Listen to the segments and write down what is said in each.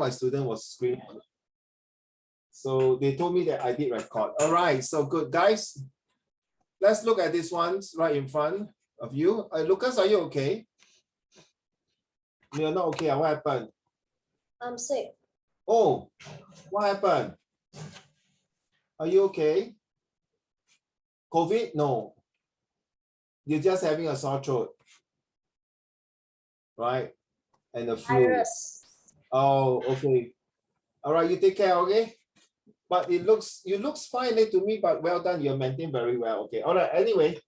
my student was screaming. So they told me that I did record. All right, so good. Guys, let's look at this one right in front of you. Lucas, are you okay? You're not okay. What happened? I'm sick. Oh, what happened? Are you okay? COVID? No. You're just having a sore throat. Right? And the flu. Virus. Oh, okay. All right, you take care, okay? But you looks fine to me, but well done. You're maintained very well. Okay. All right. Anyway,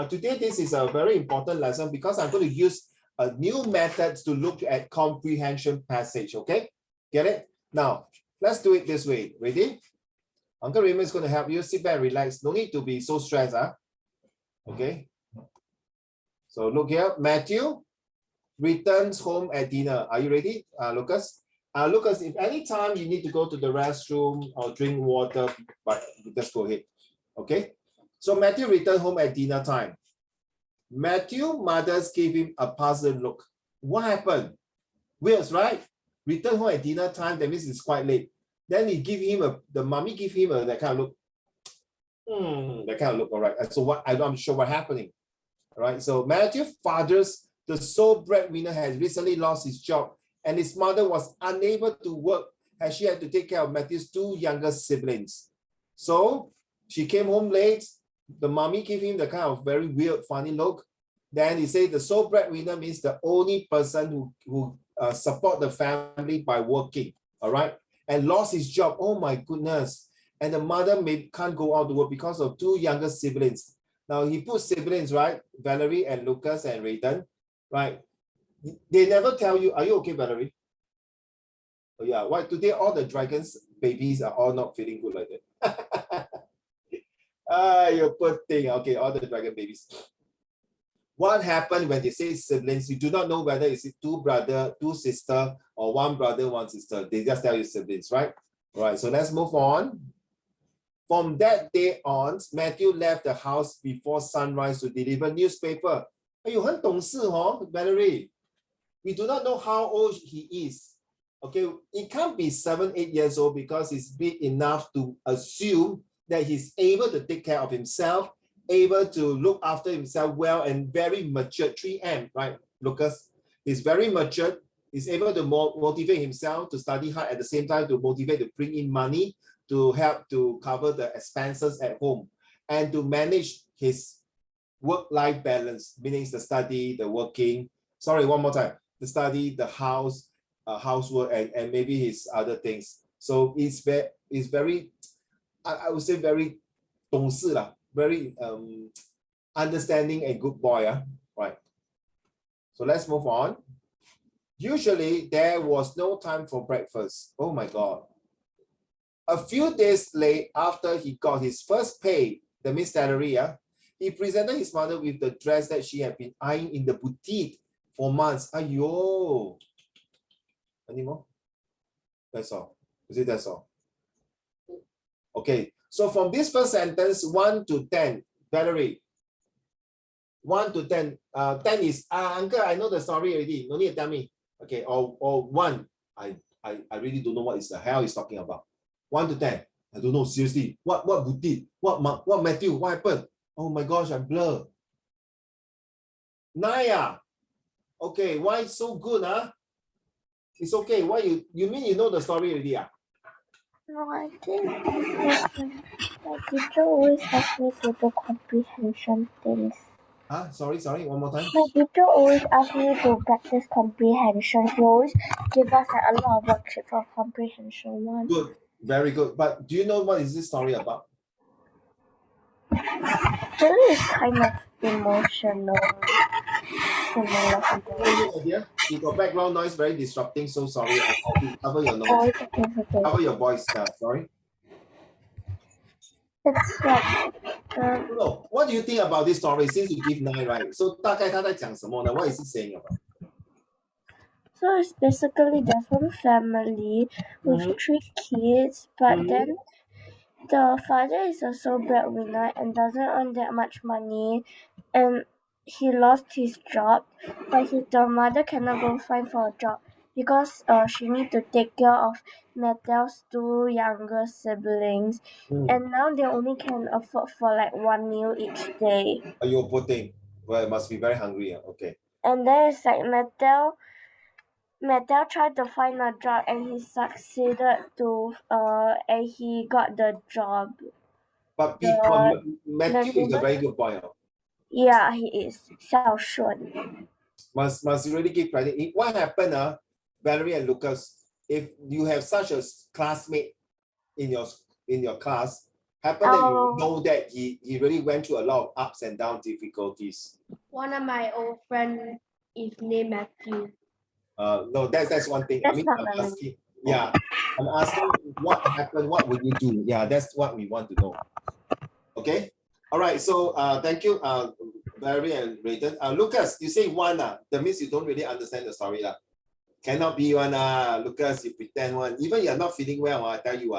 today this is a very important lesson because I'm going to use a new method to look at comprehension passage. Okay. Get it? Now, let's do it this way. Ready? Uncle Raymond is going to help you. Sit back and relax. No need to be so stressed. Okay. So look here. Matthew returns home at dinner. Are you ready, Lucas? Lucas, if any time you need to go to the restroom or drink water, but just go ahead. Okay. So Matthew returned home at dinner time. Matthew mothers gave him a puzzled look. What happened? Weird, right? Return home at dinner time, that means it's quite late. Then he give him the mommy give him that kind of look. That kind of look, all right. So what I'm not sure what's happening. All right. So Matthew's father's the sole breadwinner has recently lost his job, and his mother was unable to work as she had to take care of Matthew's two younger siblings. So she came home late. The mommy gave him the kind of very weird, funny look. Then he said the sole breadwinner means the only person who support the family by working, all right, and lost his job. Oh my goodness. And the mother can't go out to work because of two younger siblings. Now he put siblings, right? Valerie and Lucas and Raiden, right? They never tell you, are you okay, Valerie? Oh yeah, why today all the dragons babies are all not feeling good like that? You poor thing. Okay, all the dragon babies. What happened when they say siblings? You do not know whether it's two brother, two sister, or one brother, one sister. They just tell you siblings, right? All right, so let's move on. From that day on, Matthew left the house before sunrise to deliver newspaper. You 很懂事, Valerie. We do not know how old he is. Okay, it can't be 7, 8 years old because he's big enough to assume that he's able to take care of himself, able to look after himself well, and very mature. 3M, right, Lucas? He's very mature. He's able to motivate himself to study hard at the same time to motivate to bring in money to help to cover the expenses at home and to manage his work-life balance, meaning the study, the working. Sorry, one more time. The study, the house, housework, and maybe his other things. So it's very, I would say very 懂事啦, very understanding and good boy. Right. So let's move on. Usually there was no time for breakfast. Oh my God. A few days late after he got his first pay, the Miss salary, he presented his mother with the dress that she had been eyeing in the boutique for months. Ayo. Any more? That's all. Is it that's all? Okay. So from this first sentence, 1 to 10, Valerie. 1 to 10. 10 is, uncle, I know the story already. No need to tell me. Okay. Or 1. I really don't know what is the hell he's talking about. 1 to 10. I don't know, seriously. What boutique? What Matthew? What happened? Oh my gosh, I'm blurred. Naya. Okay, why so good, It's okay. Why you mean you know the story already, No, I think my teacher always asks me to do comprehension things. Sorry, one more time. My teacher always asks me to practice comprehension. He always give us a lot of worksheet for comprehension one. Good, very good. But do you know what is this story about? Actually, it's kind of emotional. You got background noise, very disrupting. So sorry. I'll cover your noise. Okay. Cover your voice now. Sorry. It's like. No. What do you think about this story? Since you give 9, right? So 大概他在讲什么呢? What is he saying about? So it's basically there's one family with 3 kids, but then the father is also breadwinner and doesn't earn that much money, and he lost his job, but the mother cannot go find for a job because she need to take care of Mattel's 2 younger siblings, and now they only can afford for like 1 meal each day. You're poor thing. Well, it must be very hungry. Okay. And then it's like Mattel tried to find a job and he succeeded to and he got the job. But The Matthew is a very good boy. Yeah, he is 孝顺. Must really give credit. What happened, Valerie and Lucas? If you have such a classmate in your class, happen that you know that he really went through a lot of ups and down difficulties. One of my old friends is named Matthew. No, that's one thing. That's I mean, not I'm asking, yeah, I'm asking what happened, what would you do? Yeah, that's what we want to know. Okay, all right. So thank you, Barry and Rayden. Lucas, you say one, that means you don't really understand the story. Cannot be one, Lucas, you pretend one. Even you're not feeling well, I tell you,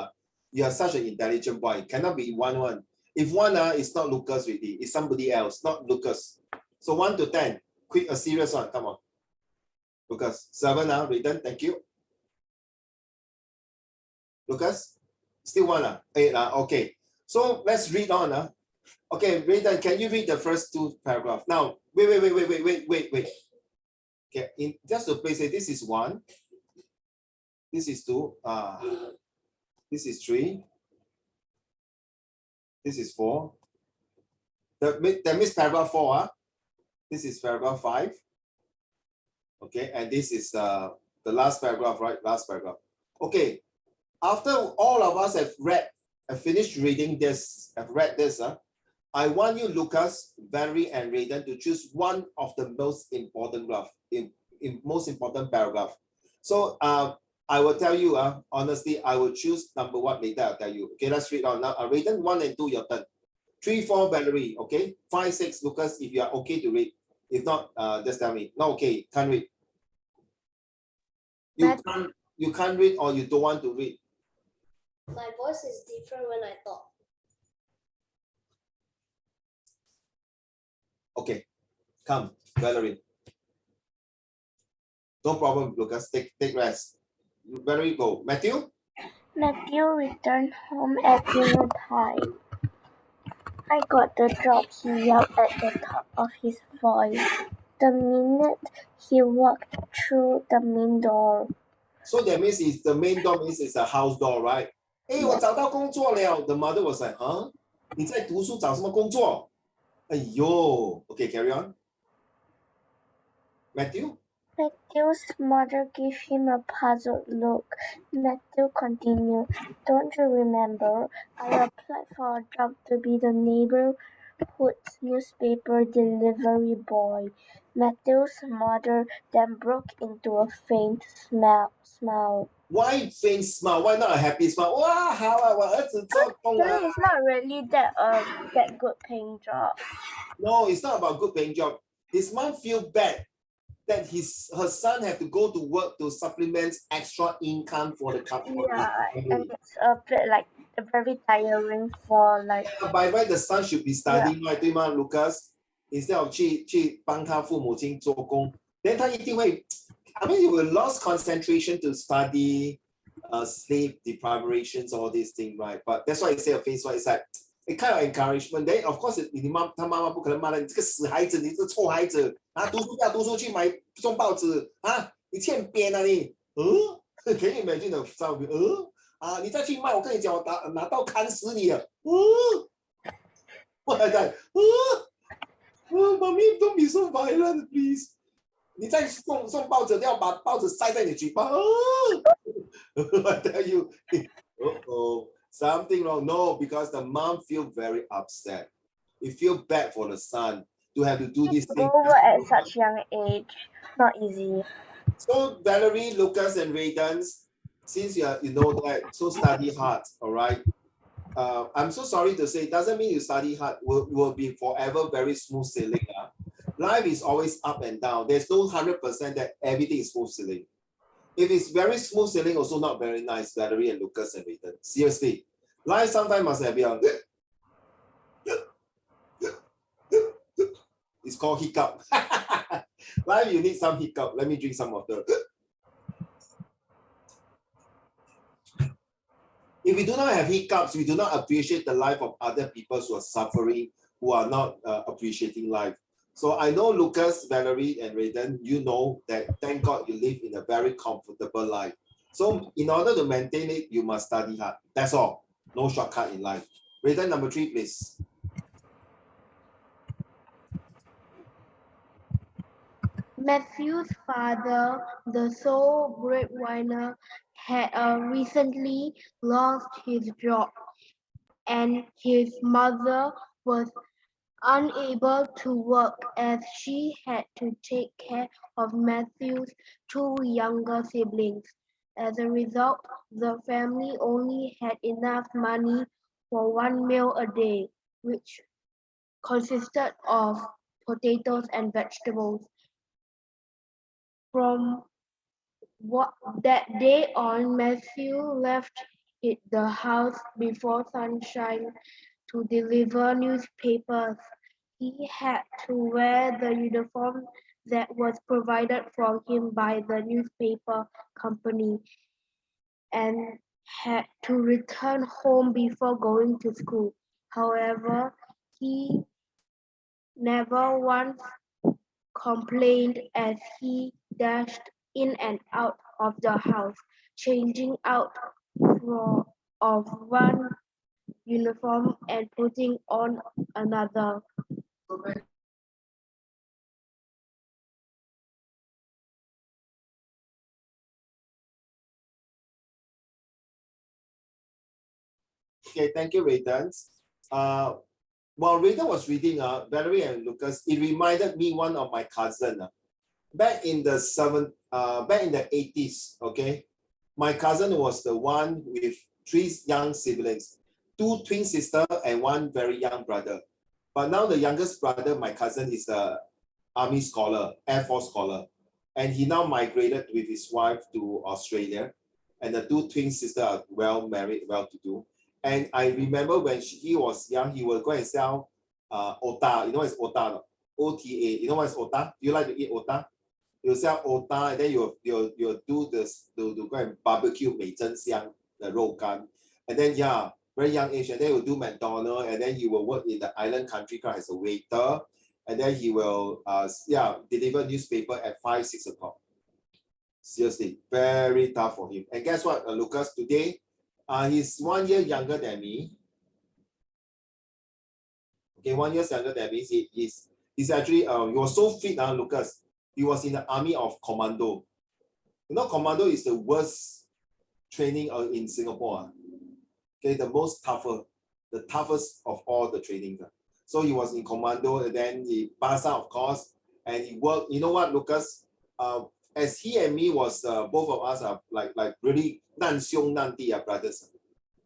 you are such an intelligent boy. Cannot be one. If one, it's not Lucas really, it's somebody else, not Lucas. So 1 to 10, quick, a serious one, come on. Lucas, 7, Rayden, thank you. Lucas, still 1, 8, okay. So let's read on. Okay, Rayden, can you read the first 2 paragraphs? Now, wait. Okay, just to place it, this is 1. This is 2. This is 3. This is 4. That means paragraph 4. This is paragraph 5. Okay, and this is the last paragraph, right? Last paragraph. Okay, after all of us have finished reading this, have read this, I want you, Lucas, Valerie, and Rayden, to choose one of the most important most important paragraph. So I will tell you, honestly, I will choose number 1 later. I'll tell you. Okay, let's read on now. Rayden, 1 and 2, your turn. 3, 4, Valerie. Okay, 5, 6, Lucas. If you are okay to read, if not, just tell me. No, okay, can't read. You can't read, or you don't want to read. My voice is different when I talk. Okay, come, Valerie. No problem, Lucas. Take rest. Valerie, go. Matthew? Matthew returned home at dinner time. I got the job, he yelled at the top of his voice the minute he walked through the main door. So that means the main door means it's a house door, right? Hey, 我找到工作了. The mother was like, huh? 你在读书找什么工作? 哎呦. Okay, carry on. Matthew? Matthew's mother gave him a puzzled look. Matthew continued, "Don't you remember? I applied for a job to be the neighborhood's newspaper delivery boy." Matthew's mother then broke into a faint smile. Why faint smile? Why not a happy smile? 哇，好啊，我儿子做工了。 Actually, it's not really that good paying job. No, it's not about good paying job. His mom feel bad that her son have to go to work to supplement extra income for the couple. Yeah, and it's a bit like very tiring for like. By right, the son should be studying, right? 对吗 ，Lucas? Instead of 去帮他父母亲做工， then 他一定会 I mean, you will lose concentration to study, sleep deprivations, all these things, right? But that's why I say a face one. It's like a kind of encouragement. Then of course, 他妈妈不可能骂他，你这个死孩子，你这个臭孩子啊！读书不要读书，去送报纸啊！你欠扁啊你！Can you imagine the sound? 你再去卖，我跟你讲，我拿刀砍死你啊！What like that? Mommy, don't be so violent, please. 你再送报纸，要把报纸塞在你嘴巴。I tell you, something wrong. No, because the mom feel very upset. You feel bad for the son to have to do this thing. Over at such young age, not easy. So Valerie, Lucas, and Rayden, since you know that, so study hard. All right. I'm so sorry to say, it doesn't mean you study hard will be forever very smooth sailing. Life is always up and down. There's no 100% that everything is smooth sailing. If it's very smooth sailing, also not very nice, Valerie and Lucas and Rayden. Seriously, life sometimes must have your it's called hiccup. Life, you need some hiccup. Let me drink some water. If we do not have hiccups, we do not appreciate the life of other people who are suffering, who are not appreciating life. So I know Lucas, Valerie, and Raiden, you know that thank God you live in a very comfortable life. So in order to maintain it, you must study hard. That's all. No shortcut in life. Raiden, number 3, please. Matthew's father, the sole breadwinner, had recently lost his job, and his mother was unable to work as she had to take care of Matthew's 2 younger siblings. As a result, the family only had enough money for 1 meal a day, which consisted of potatoes and vegetables. From that day on, Matthew left the house before sunshine to deliver newspapers. He had to wear the uniform that was provided for him by the newspaper company and had to return home before going to school. However, he never once complained as he dashed in and out of the house, changing out of one uniform and putting on another. Okay, thank you, Raiden. While Raiden was reading, Valerie and Lucas, it reminded me one of my cousin. Back in the 80s, okay, my cousin was the one with 3 young siblings, 2 twin sisters and 1 very young brother. But now the youngest brother, my cousin, is the Army scholar, Air Force scholar, and he now migrated with his wife to Australia. And the 2 twin sisters are well married, well-to-do. And I remember when he was young, he would go and sell otah. You know what is otah? OTA. You know what is otah? Do you like to eat otah? You sell otah, and then you do this to go and barbecue 美珍香 the 肉干, and then very young age, and then you do McDonald's, and then he will work in the island country club as a waiter, and then he will deliver newspaper at 5-6 o'clock. Seriously, very tough for him. And guess what, Lucas? Today, he's 1 year younger than me. Okay, 1 year younger than me. He's actually he was so fit, Lucas. He was in the army of commando. You know, commando is the worst training in Singapore. Okay, the toughest of all the trainings. So he was in commando, and then he passed out, of course, and he worked. You know what, Lucas? As he and me was both of us are like really 难兄难弟 brothers.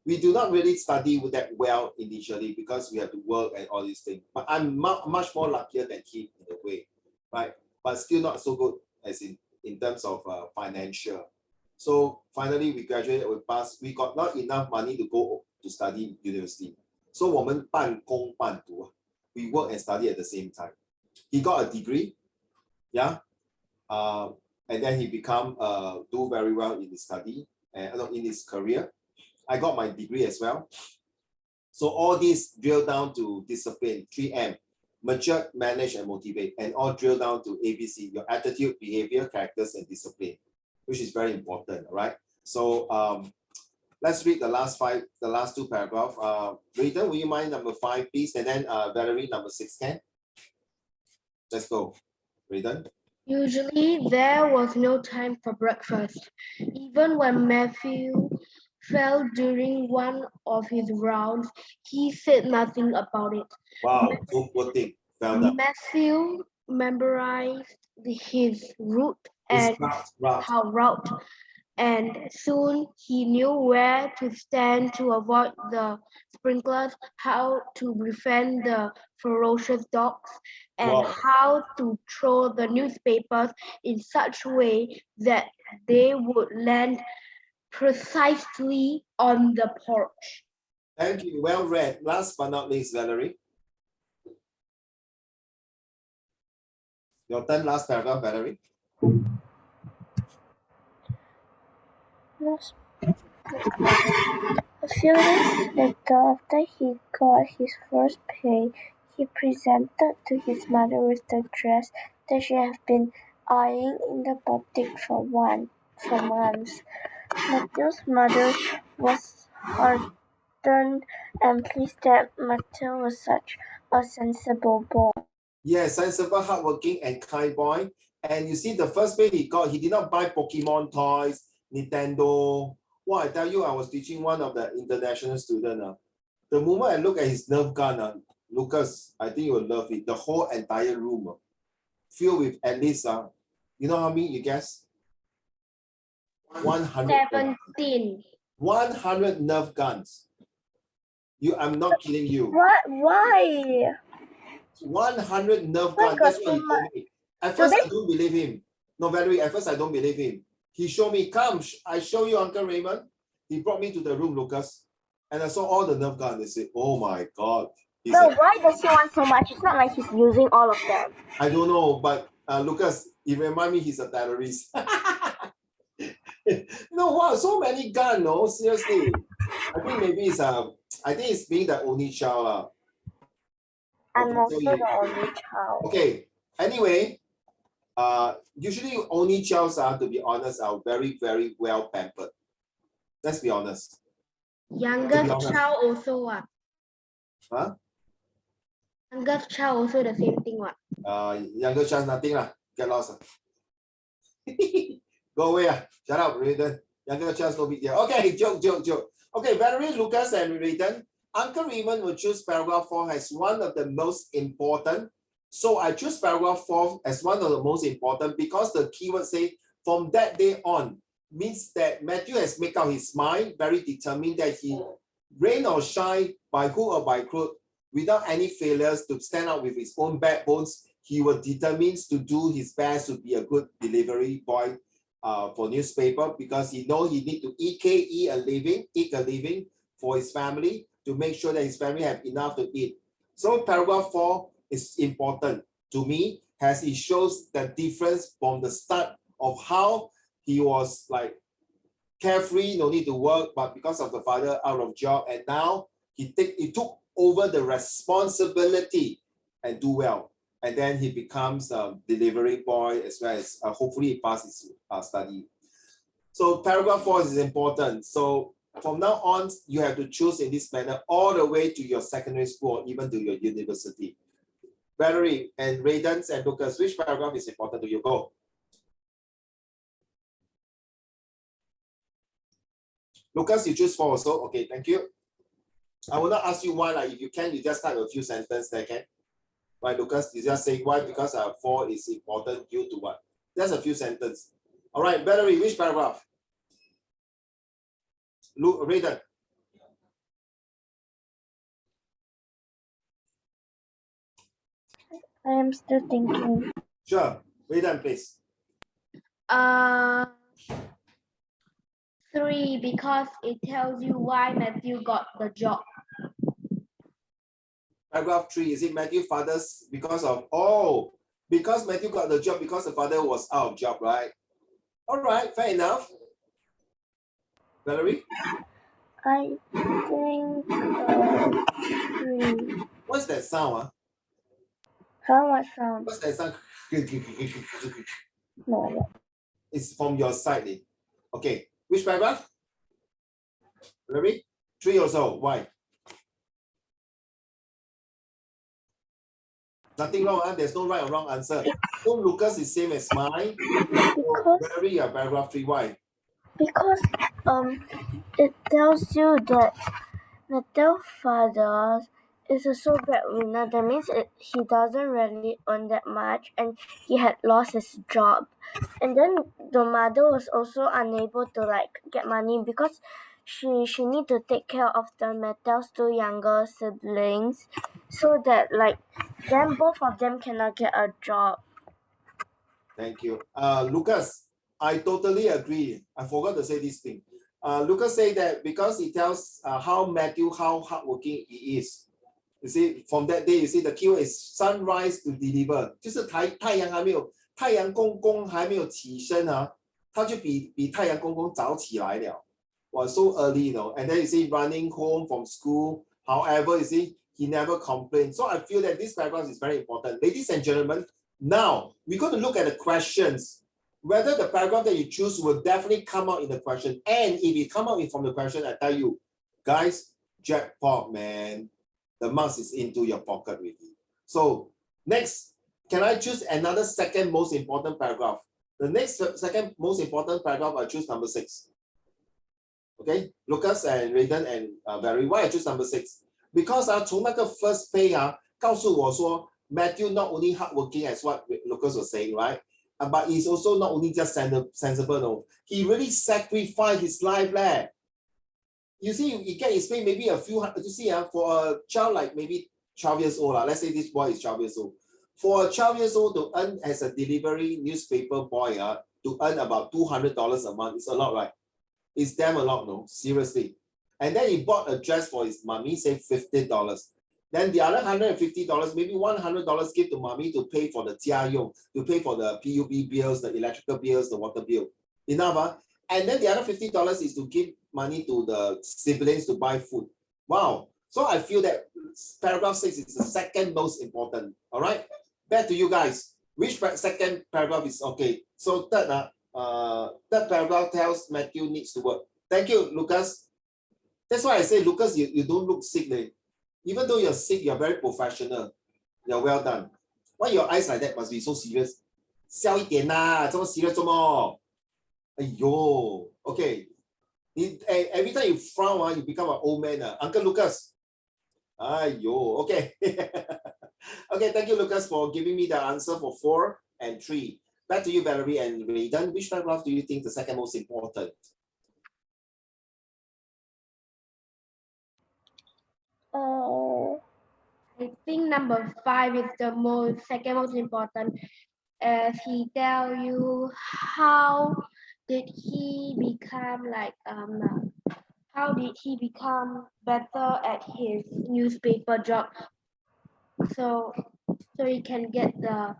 We do not really study that well initially because we have to work and all these things. But I'm much more luckier than him in a way, right? But still not so good as in terms of financial. So finally we graduated, we passed. We got not enough money to go to study university. So 我们半工半读. We work and study at the same time. He got a degree, yeah, and then he do very well in his study and in his career. I got my degree as well. So all these drill down to discipline, 3M, mature, manage, and motivate, and all drill down to ABC, your attitude, behavior, characters, and discipline, which is very important, all right? So let's read the last 2 paragraphs. Raiden, will you mind number 5, please? And then Valerie, number 6, can? Let's go. Raiden. Usually, there was no time for breakfast. Even when Matthew fell during one of his rounds, he said nothing about it. Wow, so poor thing. Fell down. Matthew memorized his route and route, and soon he knew where to stand to avoid the sprinklers, how to befriend the ferocious dogs, and how to throw the newspapers in such a way that they would land precisely on the porch. Thank you. Well read. Last but not least, Valerie. Your turn, last paragraph, Valerie. A few days later, after he got his first pay, he presented to his mother with the dress that she had been eyeing in the boutique for months. Matthew's mother was heartened and pleased that Matthew was such a sensible boy. Yes, sensible, hardworking, and kind boy. And you see, the first pay he got, he did not buy Pokemon toys, Nintendo. Well, I tell you, I was teaching one of the international students. The moment I look at his Nerf gun, Lucas, I think you will love it. The whole entire room filled with at least, you know how many you guess? 100. 17. 100 Nerf guns. I'm not kidding you. What? Why? 100 Nerf Why guns. got That's what so he told much? me. At first, I don't believe him. No, Valerie, at first I don't believe him. He showed me, come, I show you Uncle Raymond. He brought me to the room, Lucas. And I saw all the Nerf guns. They said, oh my God. No, why does he want so much? It's not like he's using all of them. I don't know, but Lucas, it reminds me he's a terrorist. No, wow, so many guns, no, seriously. I think maybe it's being the only child. I'm also the only child. Okay, anyway, usually only childs to be honest, are very, very well pampered. Let's be honest. Youngest child also what? Huh? Youngest child also the same thing what? Younger child, nothing lah. Get lost. Go away. Shut up, Raiden. Younger child, no big deal. Okay, joke. Okay, Valerie, Lucas, and Raiden. Uncle Raymond will choose paragraph 4 as one of the most important. So I choose paragraph 4 as one of the most important because the keyword say from that day on means that Matthew has made up his mind, very determined that he rain or shine by hook or by crook without any failures to stand out with his own backbones. He was determined to do his best to be a good delivery boy for newspaper because he know he need to eat a living for his family to make sure that his family have enough to eat. So paragraph 4 is important to me as it shows the difference from the start of how he was like carefree, no need to work, but because of the father out of job, and now he took over the responsibility and do well. And then he becomes a delivery boy as well as hopefully he passes his study. So paragraph 4 is important. So from now on, you have to choose in this manner all the way to your secondary school or even to your university. Valerie and Raiden and Lucas, which paragraph is important to you? Go. Lucas, you choose 4 also. Okay, thank you. I will not ask you why. Like if you can, you just type a few sentences there, okay? Right, Lucas, you just say why because 4 is important due to what? Just a few sentences. All right, Valerie, which paragraph? Raiden. I am still thinking. Sure, Raiden, please. 3 because it tells you why Matthew got the job. Paragraph 3, is it Matthew father's because Matthew got the job because the father was out of job, right? All right, fair enough. Valerie? I think 3. What's that sound? How much sound? What's that sound? No. It's from your side. Okay, which paragraph? Valerie? 3 also, why? Nothing wrong, there's no right or wrong answer. So Lucas is same as mine. So Valerie, paragraph 3, why? Because it tells you that Matthew's father is a sole breadwinner. That means he doesn't really earn that much and he had lost his job. And then the mother was also unable to like get money because she need to take care of the Matthew's 2 younger siblings so that like then both of them cannot get a job. Thank you. Lucas, I totally agree. I forgot to say this thing. Lucas said that because he tells how hardworking he is. You see, from that day, you see the keyword is sunrise to deliver. 就是太阳公公还没有起身啊，他就比太阳公公早起来了。was so early, you know, and then you see running home from school. However, you see, he never complained. So I feel that this paragraph is very important. Ladies and gentlemen, now we're going to look at the questions. Whether the paragraph that you choose will definitely come out in the question. And if it come out from the question, I tell you, guys, jackpot, man. The marks is into your pocket already. So next, can I choose another second most important paragraph? The next second most important paragraph, I choose number 6. Okay, Lucas and Raiden and Barry, why I choose number 6? Because 从那个 first page 告诉我说 Matthew not only hardworking as what Lucas was saying, right? But he's also not only just sensible, no. He really sacrificed his life leh. You see, you can explain maybe a few, you see, for a child like maybe 12 years old, let's say this boy is 12 years old. For a 12 years old to earn as a delivery newspaper boy, to earn about $200 a month, it's a lot, right? It's damn a lot, no, seriously. And then he bought a dress for his mommy, say $50. Then the other $150, maybe $100 give to mommy to pay for the 家用, to pay for the PUB bills, the electrical bills, the water bill. Enough, and then the other $50 is to give money to the siblings to buy food. Wow. So I feel that paragraph 6 is the second most important. All right. Back to you guys. Which second paragraph is okay? So third paragraph tells Matthew needs to work. Thank you, Lucas. That's why I say, Lucas, you don't look sick. Even though you're sick, you're very professional. You're well done. Why your eyes like that must be so serious? 笑一点啦，这么 serious 做么？哎呦 okay. Every time you frown, you become an old man. Uncle Lucas. Aiyo, okay. Okay, thank you, Lucas, for giving me the answer for 4 and 3. Back to you, Valerie and Raiden. Which paragraph do you think the second most important? I think number 5 is the second most important, as he tell you how did he become how did he become better at his newspaper job, so he can get the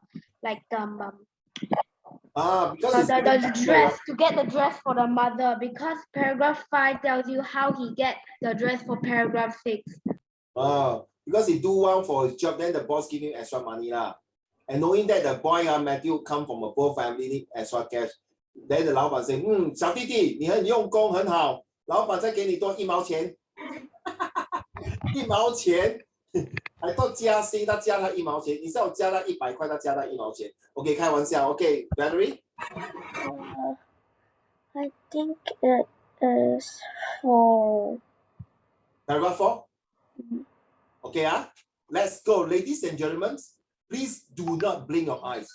Because the dress, to get the dress for the mother, because paragraph 5 tells you how he get the dress for paragraph 6. Because he do well for his job, then the boss give him extra money lah. And knowing that the boy Matthew come from a poor family, need extra cash, then the 老板 say, 小弟弟，你很用功，很好，老板再给你多1毛钱，1毛钱。I thought 加薪，他加他1毛钱，你是要加他100块，他加他1毛钱。OK， 开玩笑。OK， Valerie。I think it is 4. Paragraph 4. Okay, let's go, ladies and gentlemen. Please do not blink your eyes.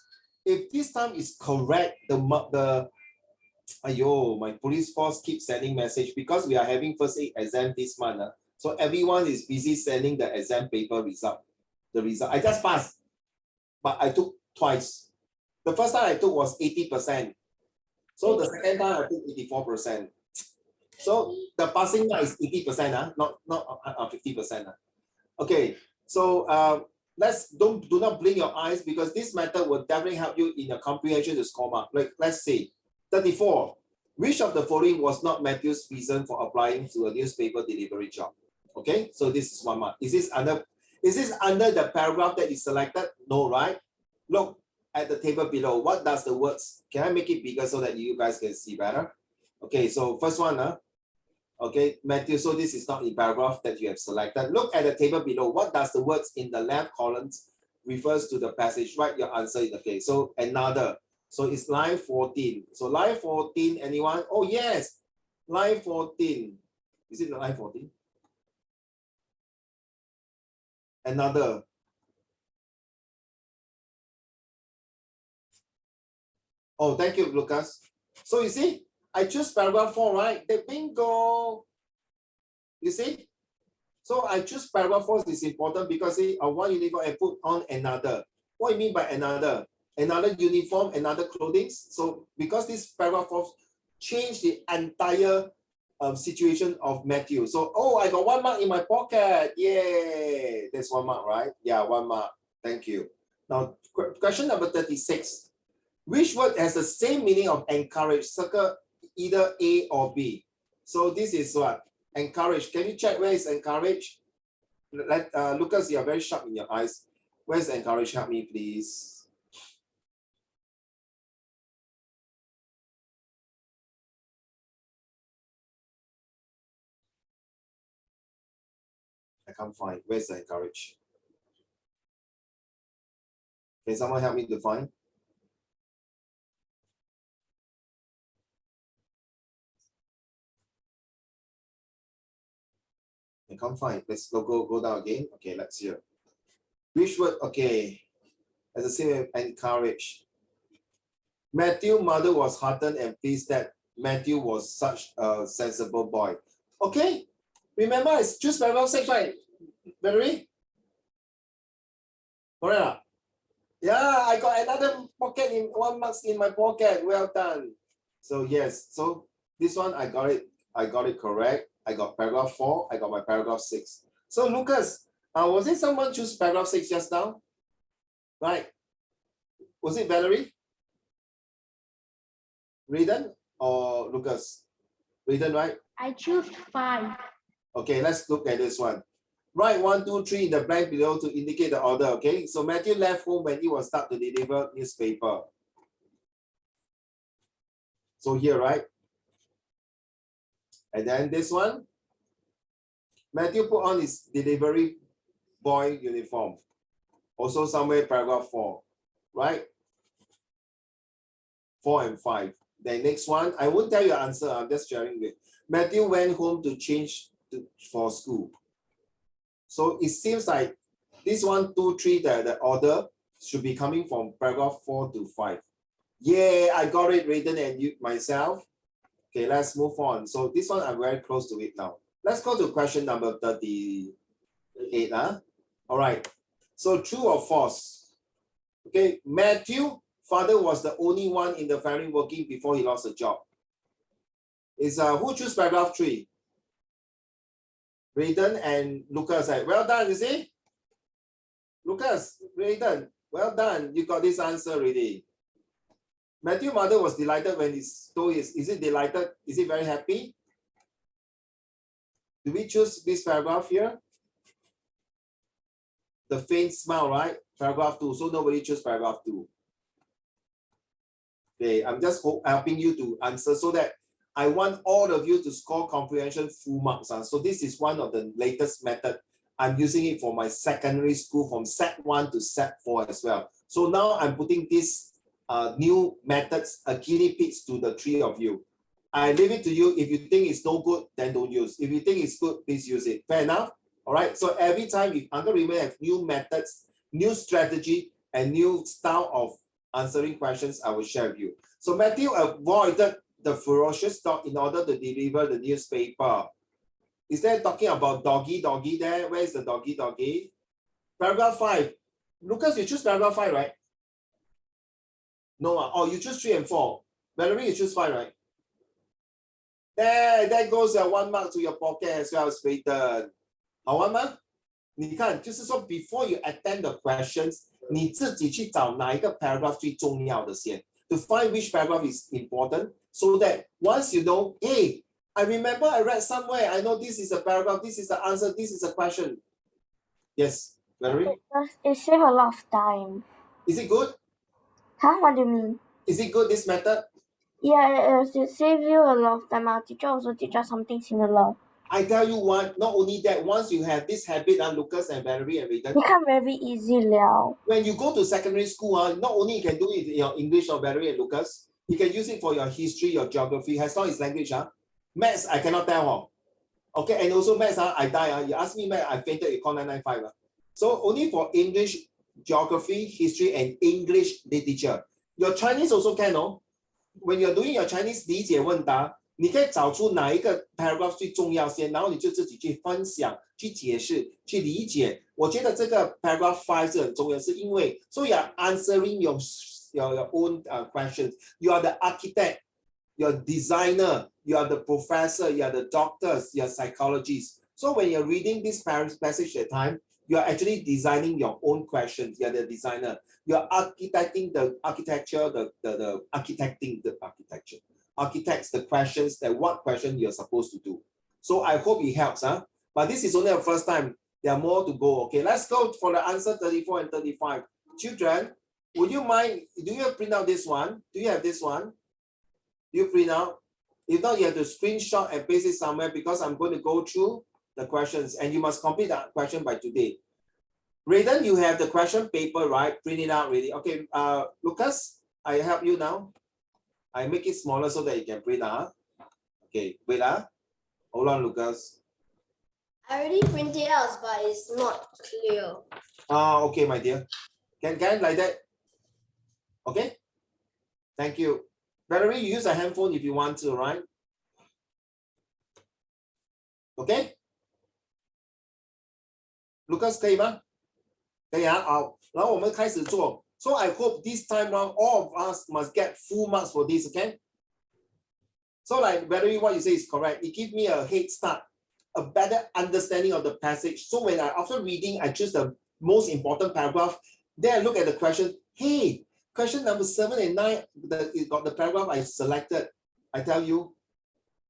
If this time is correct, my police force keeps sending message because we are having first aid exam this month. So everyone is busy sending the exam paper result. The result, I just passed, but I took twice. The first time I took was 80%. So the second time I took 84%. So the passing mark is 80%, not 50%. Okay, so do not blink your eyes, because this method will definitely help you in your comprehension to score mark. Like, let's see, 34. Which of the following was not Matthew's reason for applying to a newspaper delivery job? Okay, so this is 1 mark. Is this under the paragraph that is selected? No, right? Look at the table below. What does the words? Can I make it bigger so that you guys can see better? Okay, so first one, okay, Matthew, so this is not the paragraph that you have selected. Look at the table below. What does the words in the left columns refers to the passage? Write your answer in the case. So another. So it's line 14. So line 14, anyone? Oh yes, line 14. Is it line 14? Another. Oh, thank you, Lucas. So you see, I choose paragraph 4, right? The bingo. You see? So I choose paragraph 4 is important because one uniform I put on another. What do you mean by another? Another uniform, another clothing. So because this paragraph 4 changed the entire situation of Matthew. So, oh, I got 1 mark in my pocket. Yay. That's 1 mark, right? Yeah, 1 mark. Thank you. Now, question number 36. Which word has the same meaning of encourage? Circle either A or B. So this is what? Encourage. Can you check where is encourage? Lucas, you are very sharp in your eyes. Where's encourage? Help me, please. I can't find. Where's the encourage? Can someone help me to find? I can't find. Let's go down again. Okay, let's hear. Which word? Okay. As the same as encourage. Matthew's mother was heartened and pleased that Matthew was such a sensible boy. Okay. Remember, it's choose paragraph 6, right? Valerie? Correct. Yeah, I got another pocket in 1 mark in my pocket. Well done. So yes, so this one I got it correct. I got paragraph 4, I got my paragraph 6. So Lucas, was it someone choose paragraph 6 just now? Right. Was it Valerie? Raiden or Lucas? Raiden, right? I choose 5. Okay, let's look at this one. Write 1, 2, 3 in the blank below to indicate the order. Okay, so Matthew left home when he was start to deliver newspaper. So here, right? And then this one, Matthew put on his delivery boy uniform. Also somewhere paragraph 4, right? 4 and 5. Then next one, I won't tell you answer, I'm just sharing with. Matthew went home to change for school. So it seems like this 1, 2, 3, the order should be coming from paragraph 4 to 5. Yeah, I got it, Raiden and you myself. Okay, let's move on. So this one, I'm very close to it now. Let's go to question number 38. All right. So true or false? Okay, Matthew, father was the only one in the family working before he lost a job. Is who choose paragraph 3? Raiden and Lucas. Well done, you see? Lucas, Raiden, well done. You got this answer already. Matthew's mother was delighted when he told his. Is it delighted? Is he very happy? Do we choose this paragraph here? The faint smile, right? Paragraph 2. So nobody choose paragraph 2. Okay, I'm just helping you to answer so that I want all of you to score comprehension full marks. So this is one of the latest method. I'm using it for my secondary school from set 1 to set 4 as well. So now I'm putting this new methods, guinea pigs to the 3 of you. I leave it to you. If you think it's no good, then don't use. If you think it's good, please use it. Fair enough? All right. So every time if Uncle Raymond have new methods, new strategy, and new style of answering questions, I will share with you. So Matthew avoided the ferocious dog in order to deliver the newspaper. Is there talking about doggy there? Where is the doggy? Paragraph 5. Lucas, you choose paragraph 5, right? No, oh, you choose 3 and 4. Valerie, you choose 5, right? There goes 1 mark to your pocket as well as Raiden. 好玩吗？你看，就是说 before you attend the questions, 你自己去找哪一个 paragraph 最重要的先 to find which paragraph is important, so that once you know, hey, I remember I read somewhere, I know this is a paragraph, this is the answer, this is a question. Yes, Valerie? It saves a lot of time. Is it good? Huh? What do you mean? Is it good, this method? Yeah, it saves you a lot of time. Our teacher also teach us something similar. I tell you what, not only that, once you have this habit, Lucas and Valerie and Raiden, become very easy now. When you go to secondary school, not only you can do it in your English or Valerie and Lucas, you can use it for your history, your geography, as long as language. Maths, I cannot tell. Okay, and also maths, I die. You ask me maths, I fainted, you call 995. So only for English, geography, history, and English literature. Your Chinese also can, no? When you're doing your Chinese 理解问答，你可以找出哪一个 paragraph 最重要先，然后你就自己去分享、去解释、去理解。我觉得这个 paragraph 5是很重要，是因为 so you are answering your own questions. You are the architect, you're designer, you are the professor, you are the doctors, you are psychologists. So when you're reading this passage at time, you are actually designing your own questions. You are the designer. You are architecting the architecture, architecting the architecture. architects the questions, that what question you're supposed to do. So I hope it helps, huh? But this is only the first time. There are more to go. Okay, let's go for the answer 34 and 35. Children, would you mind, do you print out this one? Do you have this one? Do you print out? If not, you have to screenshot and paste it somewhere because I'm going to go through the questions and you must complete that question by today. Raiden, you have the question paper, right? Print it out already. Okay, Lucas, I help you now. I make it smaller so that you can print out. Okay, wait. Hold on, Lucas. I already printed out, but it's not clear. Okay, my dear. Can like that? Okay. Thank you. Valerie, you use a handphone if you want to, right? Okay. Lucas, 可以吗？可以啊，好，然后我们开始做。So I hope this time round all of us must get full marks for this, okay? So like Valerie, what you say is correct. It gives me a head start, a better understanding of the passage. So when after reading, I choose the most important paragraph. Then I look at the question. Hey, question number 7 and 9, it got the paragraph I selected. I tell you,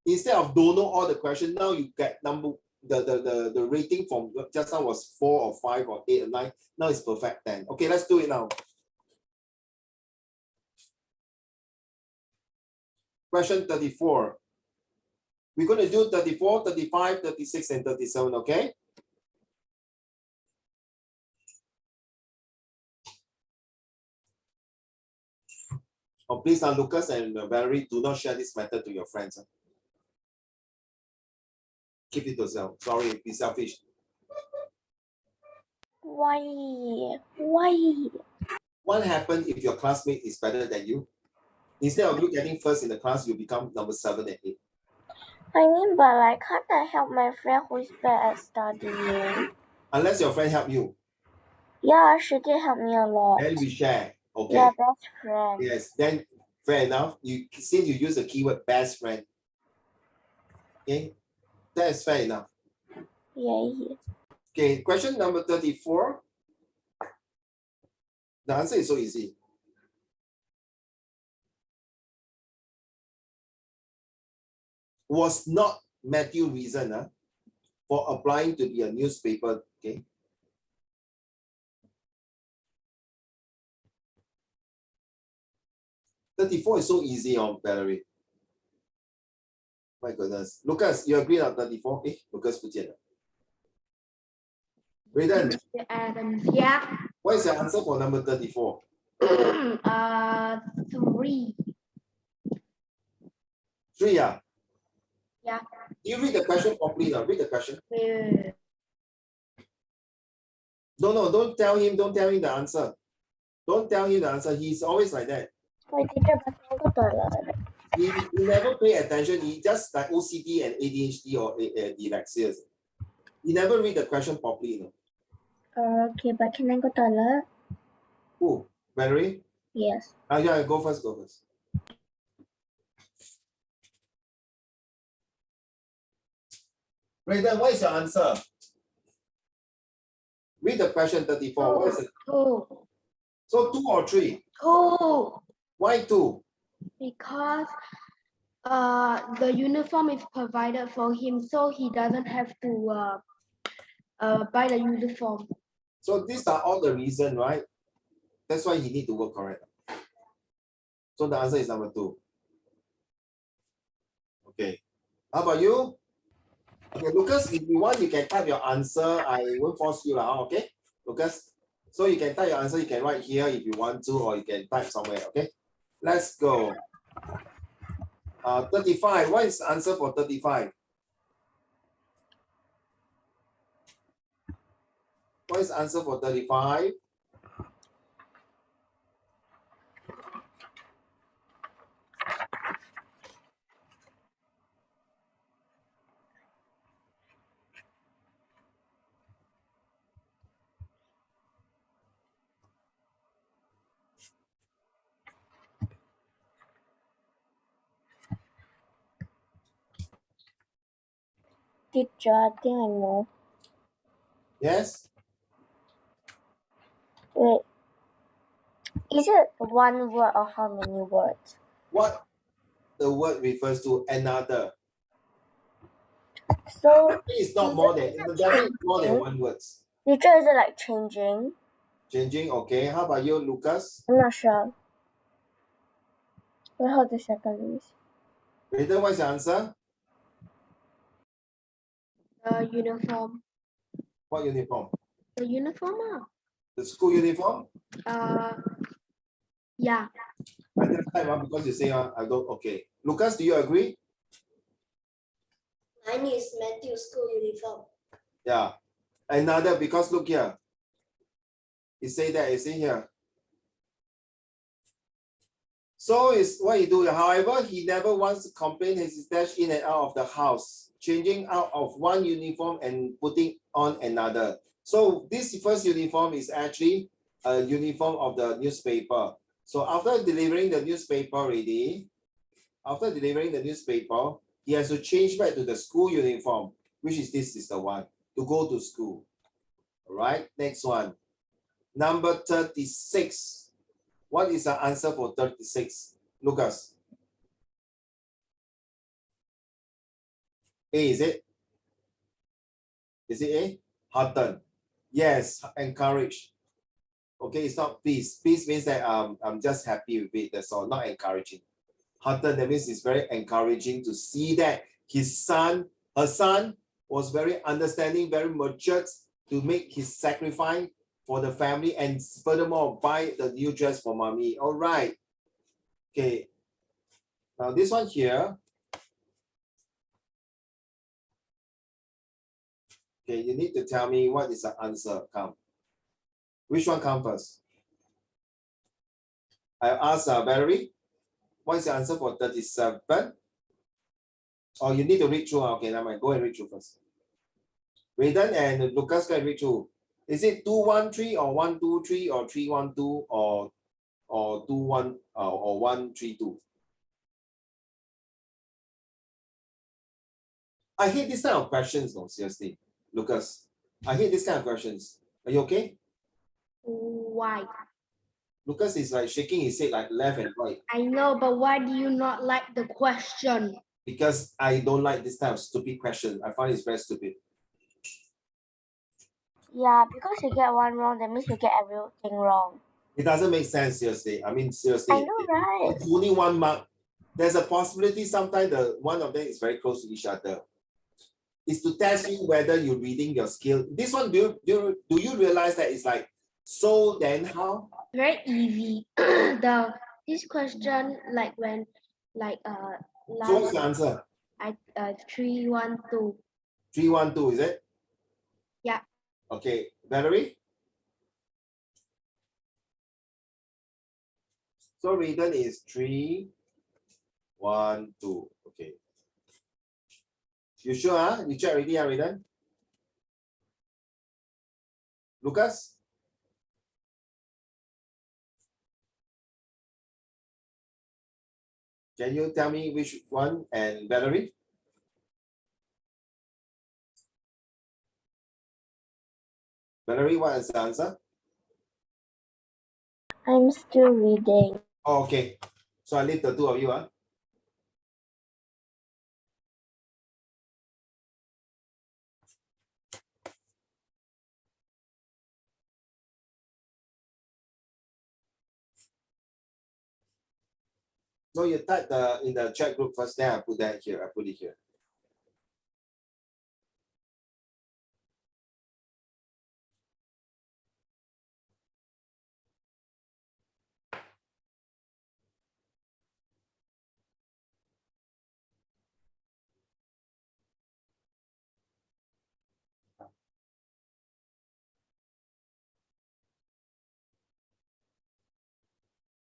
instead of don't know all the questions, now you get the rating from just now was 4 or 5 or 8 or 9. Now it's perfect 10. Okay, let's do it now. Question 34. We're going to do 34, 35, 36, and 37, okay? Oh, please now, Lucas and Valerie, do not share this method to your friends. Keep it to yourself. Sorry, be selfish. Why? What happens if your classmate is better than you? Instead of you getting first in the class, you become number 7 and 8. I mean, but like, can't I help my friend who is bad at studying? Unless your friend help you. Yeah, she did help me a lot. Then we share. Okay. Yeah, best friend. Yes, then fair enough. Since you use the keyword best friend. Okay, that is fair enough. Yeah. Okay, question number 34. The answer is so easy. Was not Matthew reason for applying to be a newspaper? Okay. $34 is so easy on Valerie. My goodness. Lucas, you agree on 34? Lucas 不见了. Raiden, Adams, yeah. what is the answer for number 34? 3. 3, Yeah. You read the question properly now. Read the question. No, don't tell him the answer. Don't tell him the answer. He's always like that. Wait, teacher, but I go toilet. He never pay attention. He just like OCD and ADHD or dyslexia. He never read the question properly. Okay, but can I go toilet? Who? Valerie? Yes. Yeah, go first. Raiden, what is your answer? Read the question 34. What is it? 2. So 2 or 3? 2. Why 2? Because the uniform is provided for him, so he doesn't have to buy the uniform. So these are all the reasons, right? That's why he need to work correct. So the answer is number 2. Okay. How about you? Okay, Lucas, if you want, you can type your answer. I won't force you, okay? Lucas. So you can type your answer, you can write here if you want to, or you can type somewhere, okay? Let's go. 35. What is the answer for 35? What is the answer for 35? Teacher, I think I know. Yes? Wait. Is it one word or how many words? What? the word refers to another. So It's not more than, definitely more than changing? one words. Teacher, is it like changing? Changing, okay. How about you, Lucas? I'm not sure. Wait, hold a second, please. Rita, what's the answer? The uniform. What uniform? The uniform. The school uniform? Yeah. I just type because you say I don't. Okay. Lucas, do you agree? Mine is Matthew's school uniform. Yeah. Another, because look here. It say that, it say here. So is what he do. However, he never once complained his dash in and out of the house, changing out of one uniform and putting on another. So this first uniform is actually a uniform of the newspaper. So after delivering the newspaper already, he has to change back to the school uniform, which is this is the one to go to school. All right, next one. Number 36. What is the answer for 36? Lucas. A, is it? Is it A? Hearten. Yes, encourage. Okay, it's not please. Please means that I'm just happy with it. That's all, not encouraging. Hearten, that means it's very encouraging to see that her son was very understanding, very matured to make his sacrifice for the family and furthermore buy the new dress for mommy. All right. Okay. Now this one here. Okay, you need to tell me what is the answer. Come. Which one come first? I asked Valerie, what is the answer for 37? Oh, you need to read through. Okay, now I go and read through first. Rayden and Lucas can read through. Is it 213 or 123 or 312 or 21 or 132? I hate this kind of questions, no, seriously. Lucas, I hate this kind of questions. Are you okay? Why? Lucas is like shaking his head like left and right. I know, but why do you not like the question? Because I don't like this type of stupid question. I find it's very stupid. Yeah, because you get one wrong, that means you get everything wrong. It doesn't make sense, seriously. I mean, seriously. I know, right? It's only 1 mark. There's a possibility sometimes one of them is very close to each other. It's to test you whether you're reading your skill. This one, do you realize that it's like, so then how? Very easy. This question like when So last what's the answer? 312. 312, is it? Yeah. Okay, Valerie? So written is 312. Okay. You sure? Huh? You check already, written? Lucas? Can you tell me which one? And Valerie? Valerie, what is the answer? I'm still reading. Oh, okay. So I leave the two of you. Huh? So you type in the chat group first, then I put that here. I put it here.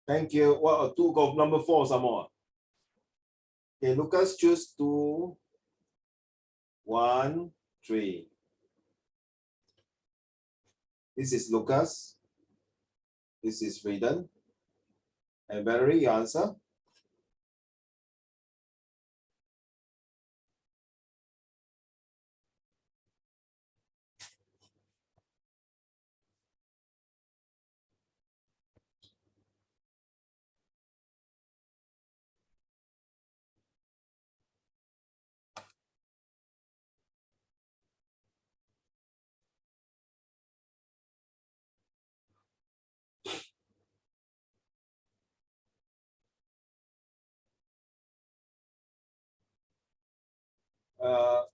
Thank you. What two go number 4 some more? Okay, Lucas choose 2, 1, 3. This is Lucas. This is Raiden. And Valerie, your answer?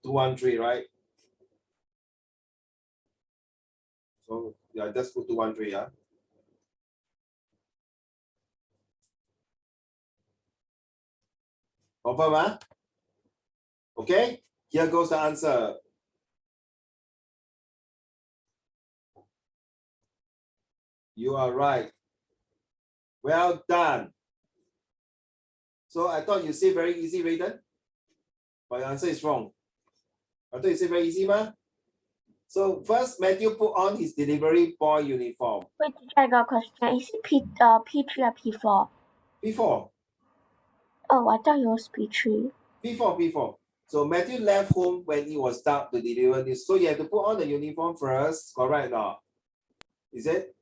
213, right? So yeah, just put 213, yeah. Confirm, huh? Okay, here goes the answer. You are right. Well done. So I thought you say very easy, Raiden, but your answer is wrong. I thought you say very easy, ma. So first, Matthew put on his delivery boy uniform. Wait, teacher, I got a question. Is it P3 or P4? P4. Oh, I thought it was P3. P4. So Matthew left home when it was dark to deliver this. So you have to put on the uniform first, correct or not? Is it?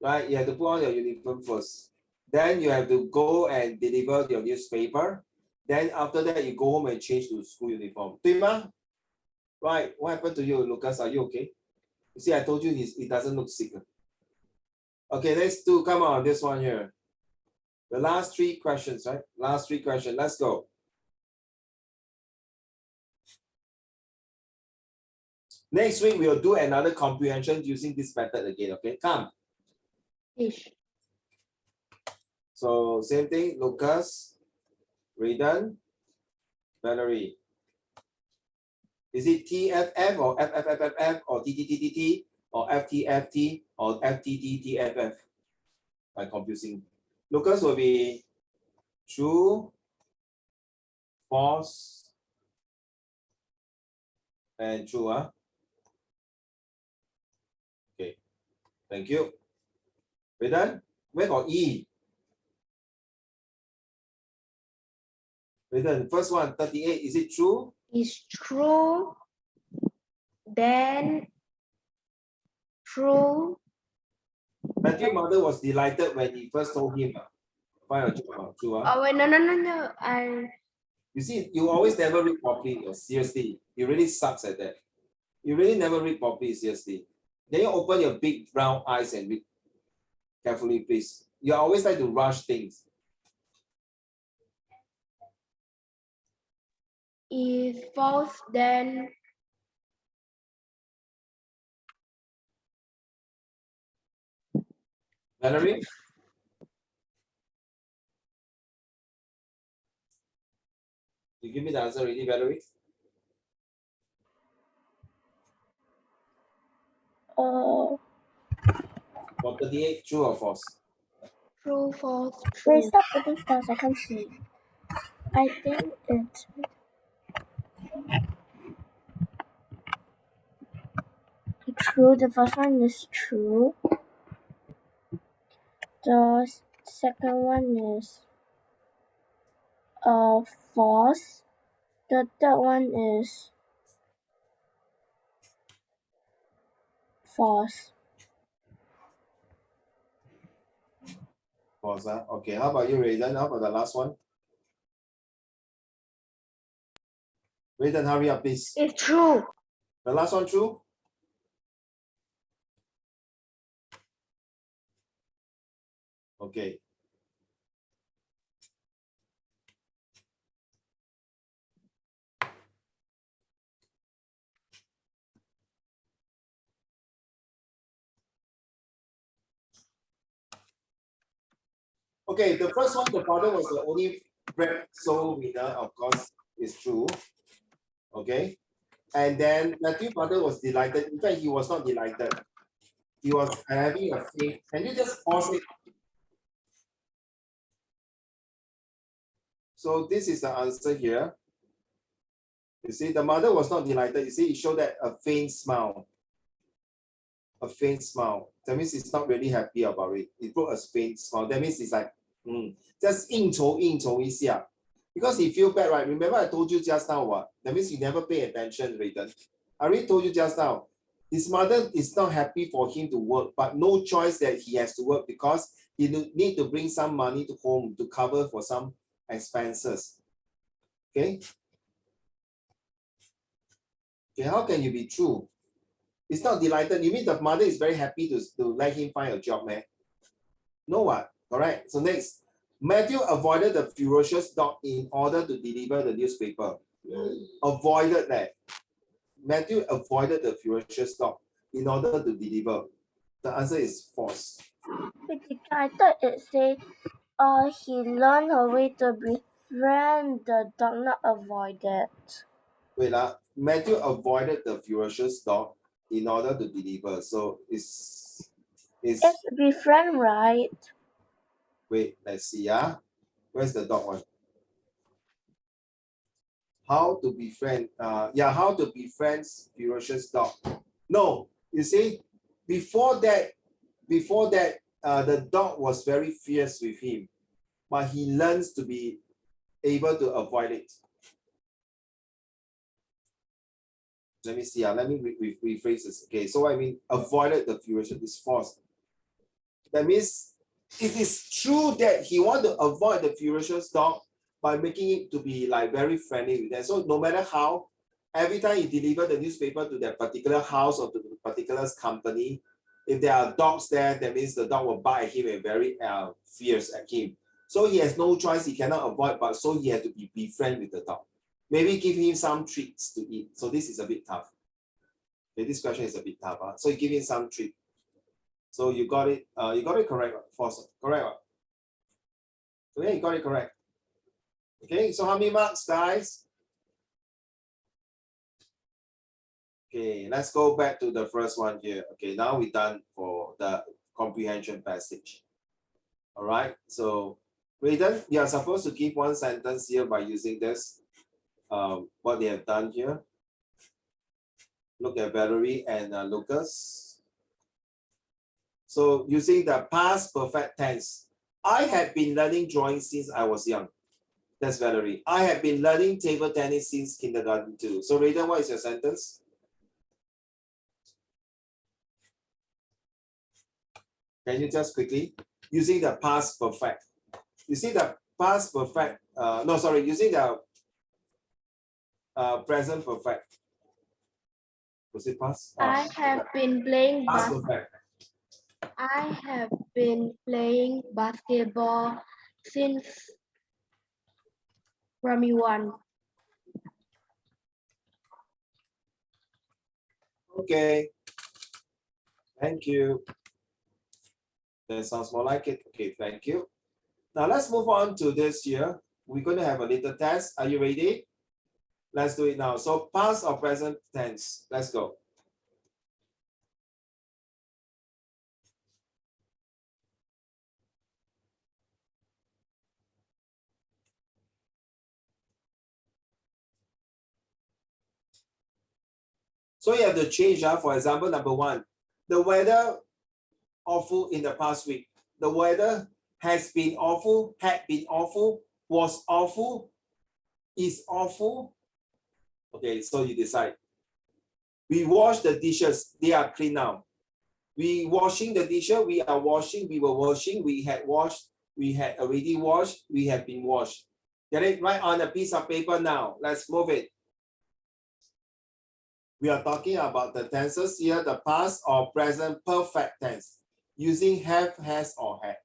Right, you have to put on your uniform first. Then you have to go and deliver your newspaper. Then after that, you go home and change to school uniform. 对吗? Right, what happened to you, Lucas? Are you okay? You see, I told you he doesn't look sick. Okay, let's do, come on, this one here. The last 3 questions, right? Last 3 questions, let's go. Next week, we'll do another comprehension using this method again, okay? Come. Fish. So, same thing, Lucas, Raiden, Valerie. Is it TFF or FFFFF or TTTTT or FTFT or FTTTFF? I'm confusing. Lucas will be true, false, and true, huh? Okay, thank you. We're done? Where got E? We're done. First one, 38, is it true? Is true. Then true. Matthew's mother was delighted when he first told him, find a job, true, huh? Oh wait, no. You see, you always never read properly, seriously. You really sucks at that. You really never read properly, seriously. Then you open your big brown eyes and read carefully, please. You always like to rush things. Is false. Then Valerie? You give me the answer already, Valerie? For 38, true or false? true, false, Wait, true. stop putting stars. I can't see. I think it's true. The first one is true. The second one is false. The third one is false. False, huh? Okay, how about you, Raiden? How about the last one? Raiden, hurry up, please. It's true. The last one, true? Okay. Okay, the first one, the father was the only bread soul winner, of course, is true. Okay. And then Matthew's father was delighted. In fact, he was not delighted. He was having a faith. Can you just pause it? So this is the answer here. You see, the mother was not delighted. You see, it showed that a faint smile. A faint smile. That means it's not really happy about it. It brought a faint smile. That means it's like, just 应酬一下. Because he feel bad, right? Remember I told you just now what? That means you never pay attention, Raiden. I already told you just now. His mother is not happy for him to work, but no choice that he has to work because he need to bring some money to home to cover for some expenses. Okay? Okay, how can you be true? It's not delighted. You mean the mother is very happy to let him find a job, man? No what? Alright, so next. Matthew avoided the ferocious dog in order to deliver the newspaper. avoided that. Matthew avoided the ferocious dog in order to deliver. The answer is false. Wait, teacher, I thought it said he learned a way to befriend the dog, not avoid it. Wait, Matthew avoided the ferocious dog in order to deliver. So it's It's befriend, right? wait, let's see. Where's the dog one? How to befriend? How to befriend ferocious dog. No, you see, before that, the dog was very fierce with him, but he learns to be able to avoid it. Let me see. Let me rephrase this. Okay, so I mean, avoided the ferocious is false. That means it is true that he want to avoid the ferocious dog by making it to be like very friendly with them. So no matter how, every time he deliver the newspaper to that particular house or to the particular company, if there are dogs there, that means the dog will bite at him and very fierce at him. So he has no choice, he cannot avoid, but so he had to be befriend with the dog. Maybe give him some treats to eat. So this is a bit tough. Okay, this question is a bit tough. So you give him some treat. So you got it correct, false, correct. So yeah, you got it correct. Okay, so how many marks, guys? Okay, let's go back to the first one here. Okay, now we're done for the comprehension passage. All right, so Raiden, you are supposed to give one sentence here by using this, what they have done here. Look at Valerie and Lucas. So using the past perfect tense, I have been learning drawing since I was young. That's Valerie. I have been learning table tennis since kindergarten too. So Raiden, what is your sentence? Can you just quickly, using the past perfect. You see the past perfect, using the present perfect. Was it past? I have been playing Past perfect. I have been playing basketball since primary 1. Okay. Thank you. That sounds more like it. Okay, thank you. Now let's move on to this here. We're going to have a little test. Are you ready? Let's do it now. So past or present tense. Let's go. So you have to change. For example, number 1, the weather awful in the past week. The weather has been awful, had been awful, was awful, is awful. Okay, so you decide. We wash the dishes, they are clean now. We washing the dishes, we are washing, we were washing, we had washed, we had already washed, we have been washed. Get it? Write on a piece of paper now. Let's move it. We are talking about the tenses here, the past or present perfect tense, using have, has, or had.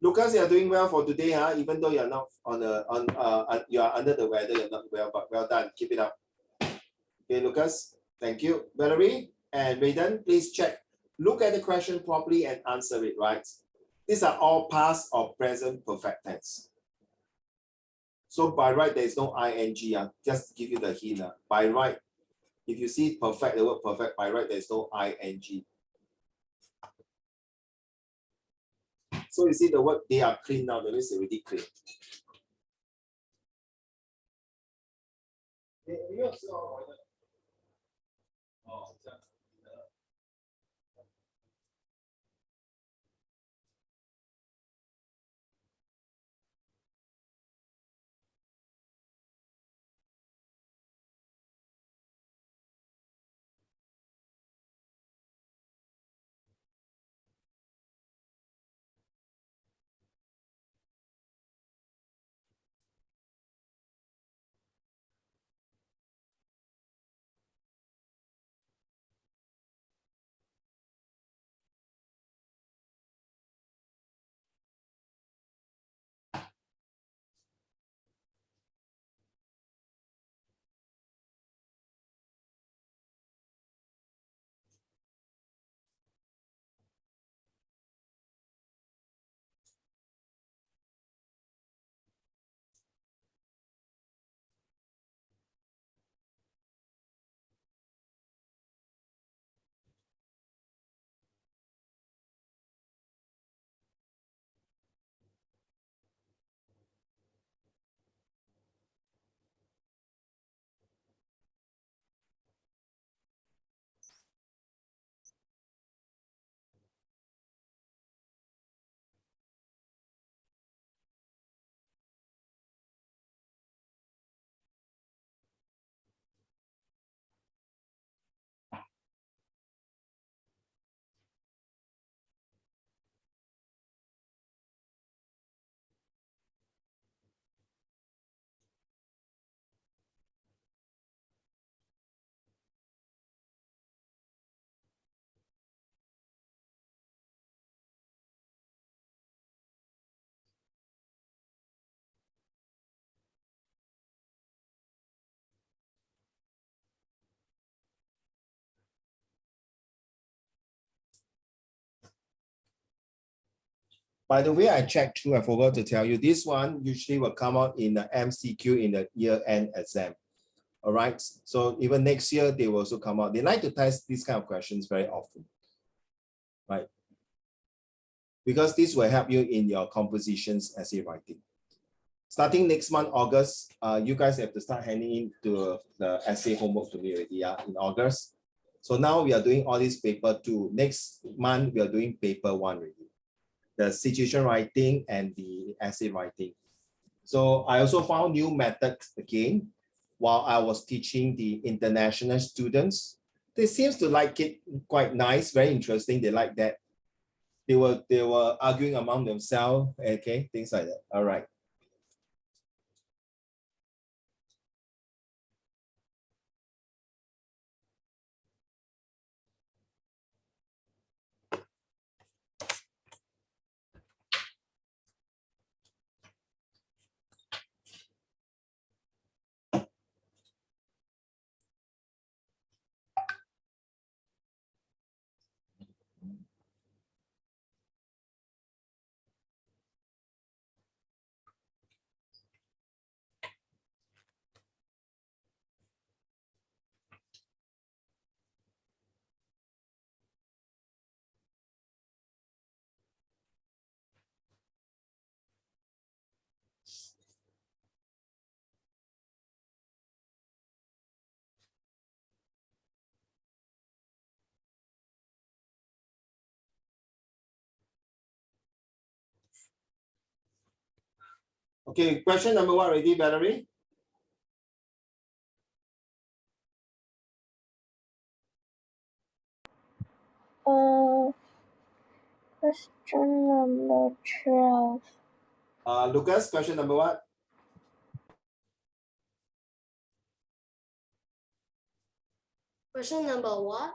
Lucas, you are doing well for today, even though you are not you are under the weather, you're not well, but well done. Keep it up. Okay, Lucas, thank you. Valerie and Raiden, please check. Look at the question properly and answer it, right? These are all past or present perfect tense. So by right, there is no ing. Just to give you the hint. By right, if you see perfect, the word perfect, by right, there is no ing. So you see the word they are clean now, that means already clean. By the way, I checked through, I forgot to tell you, this one usually will come out in the MCQ in the year-end exam. All right, so even next year, they will also come out. They like to test these kind of questions very often, right? Because this will help you in your compositions essay writing. Starting next month, August, you guys have to start handing in to the essay homework to me already, yeah, in August. So now we are doing all this paper 2. Next month, we are doing paper 1 already. The situation writing and the essay writing. So I also found new methods again while I was teaching the international students. They seem to like it quite nice, very interesting. They like that. They were arguing among themselves, okay, things like that. All right. Okay, question number 1 ready, Valerie? Question number 12. Lucas, question number what? Question number what?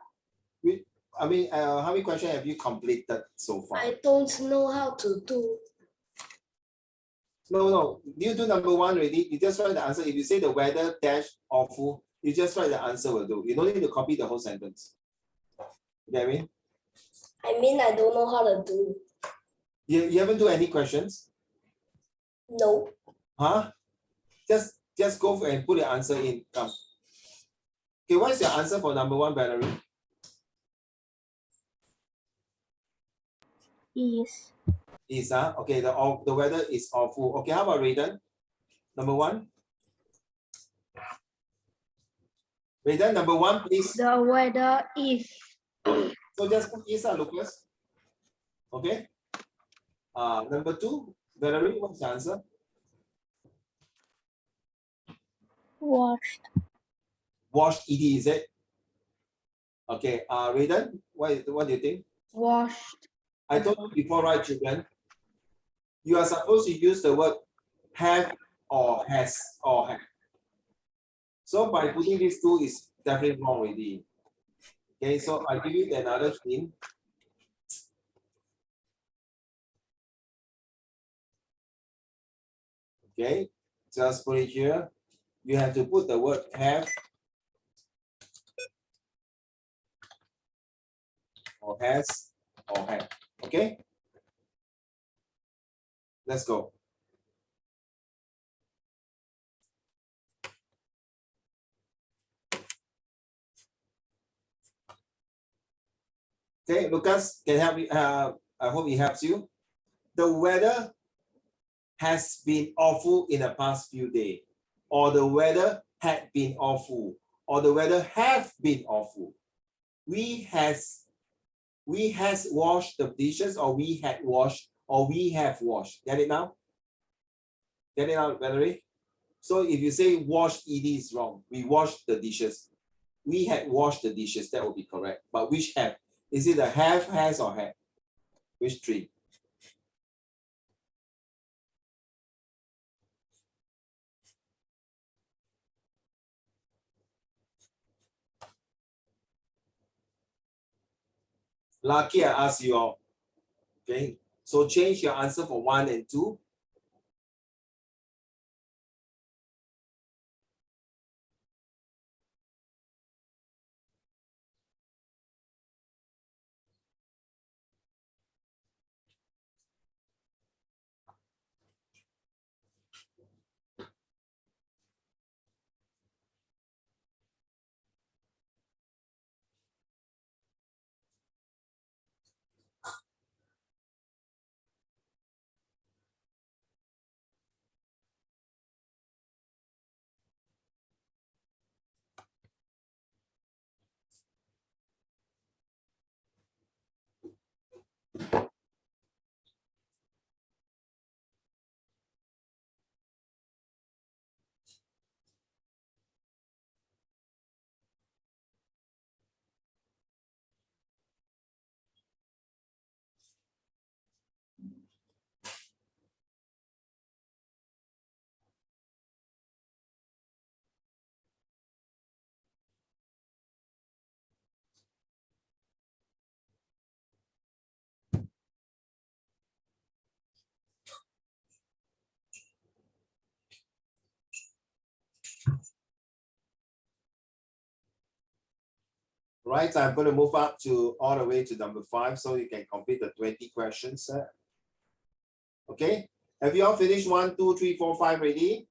How many questions have you completed so far? I don't know how to do. No. You do number 1 already. You just write the answer. If you say the weather dash awful, you just write the answer will do. You don't need to copy the whole sentence. You get me? I mean, I don't know how to do. You haven't do any questions? No. Huh? Just go for and put the answer in. Come. Okay, what is your answer for number 1, Valerie? Is okay, the weather is awful. Okay, how about Raiden? Number 1. Raiden, number 1, please. The weather is. So just put is, Lucas. Okay. Number 2, Valerie, what's the answer? Watched. Washed ed, is it? Okay. Raiden, what do you think? Washed. I told you before, right, children? You are supposed to use the word have or has or have. So by putting these 2 is definitely wrong already. Okay, so I give you another hint. Okay, just put it here. You have to put the word have or has or have. Okay, let's go. Okay, Lucas, can help me. I hope it helps you. The weather has been awful in the past few days, or the weather had been awful, or the weather have been awful. We has washed the dishes, or we had washed, or we have washed. Get it now? Get it out, Valerie? So if you say wash ed is wrong. We washed the dishes. We had washed the dishes. That would be correct. But which have? Is it the have, has, or had? Which 3? Lucky I asked you all. Okay. So change your answer for 1 and 2. Right, I'm going to move up to all the way to number 5 so you can complete the 20 questions. Okay, have you all finished 1, 2, 3, 4, 5 already?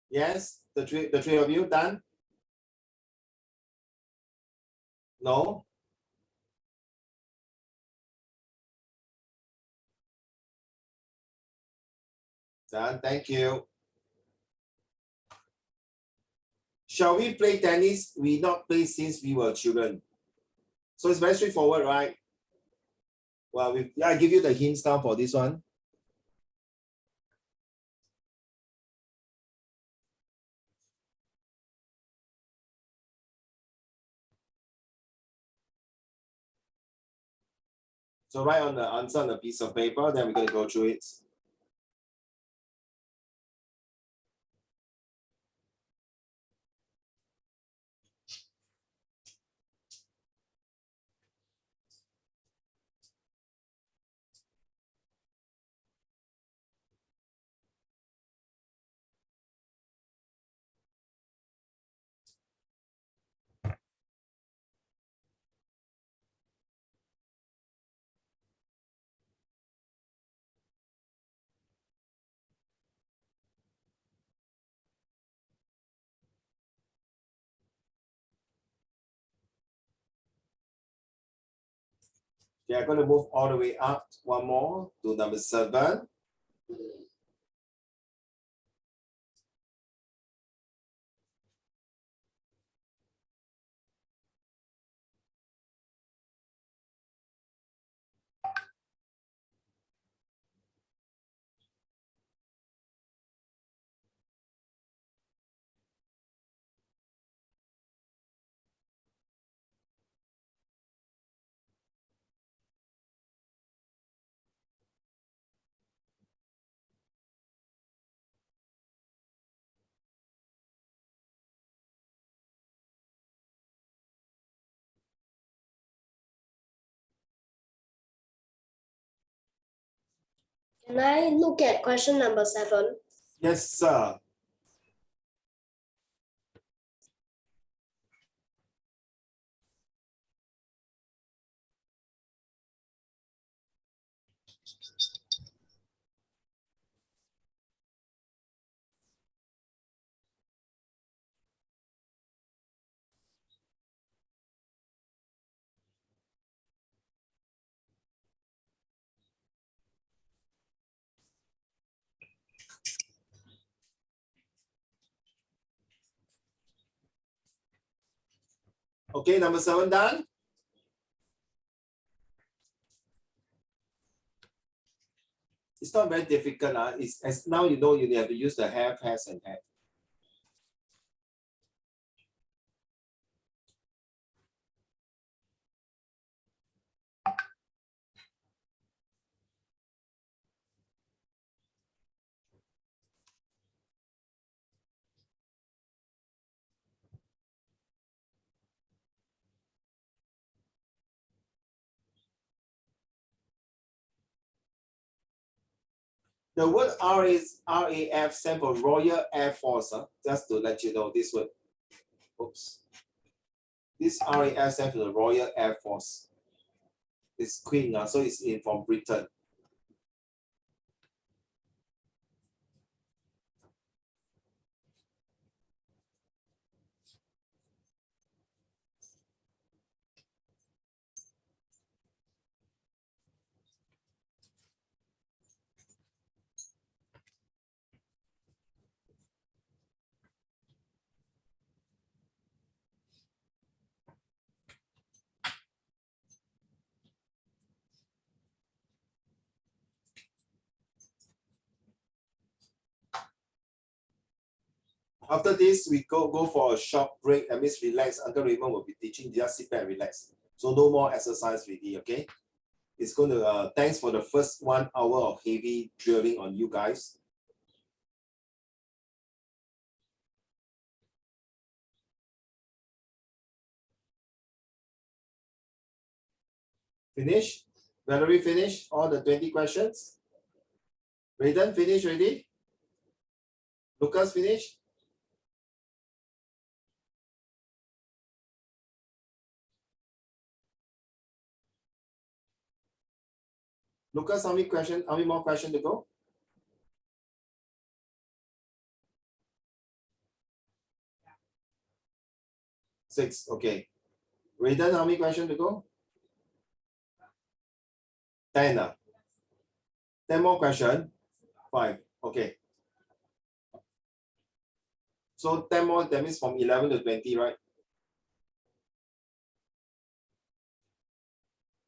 Yes, the three of you done? No? Done, thank you. Shall we play tennis? We not play since we were children. So it's very straightforward, right? Well, I give you the hints now for this one. So write on the answer on a piece of paper, then we're going to go through it. Okay, I'm going to move all the way up one more to number 7. Can I look at question number 7? Yes, sir. Okay, number 7 done. It's not very difficult. It's as now you know you have to use the have, has, and had. The word RAF stands for Royal Air Force. Just to let you know this word. Oops. This RAF stands for the Royal Air Force. It's Queen, so it's in from Britain. After this, we go for a short break. That means relax. Uncle Raymond will be teaching. Just sit back and relax. So no more exercise really, okay? It's going to, thanks for the first 1 hour of heavy drilling on you guys. Finish? Valerie finish all the 20 questions? Raiden finish already? Lucas finish? Lucas, how many more questions to go? 6, okay. Raiden, how many questions to go? 10. 10 more questions. 5, okay. So 10 more, that means from 11 to 20, right?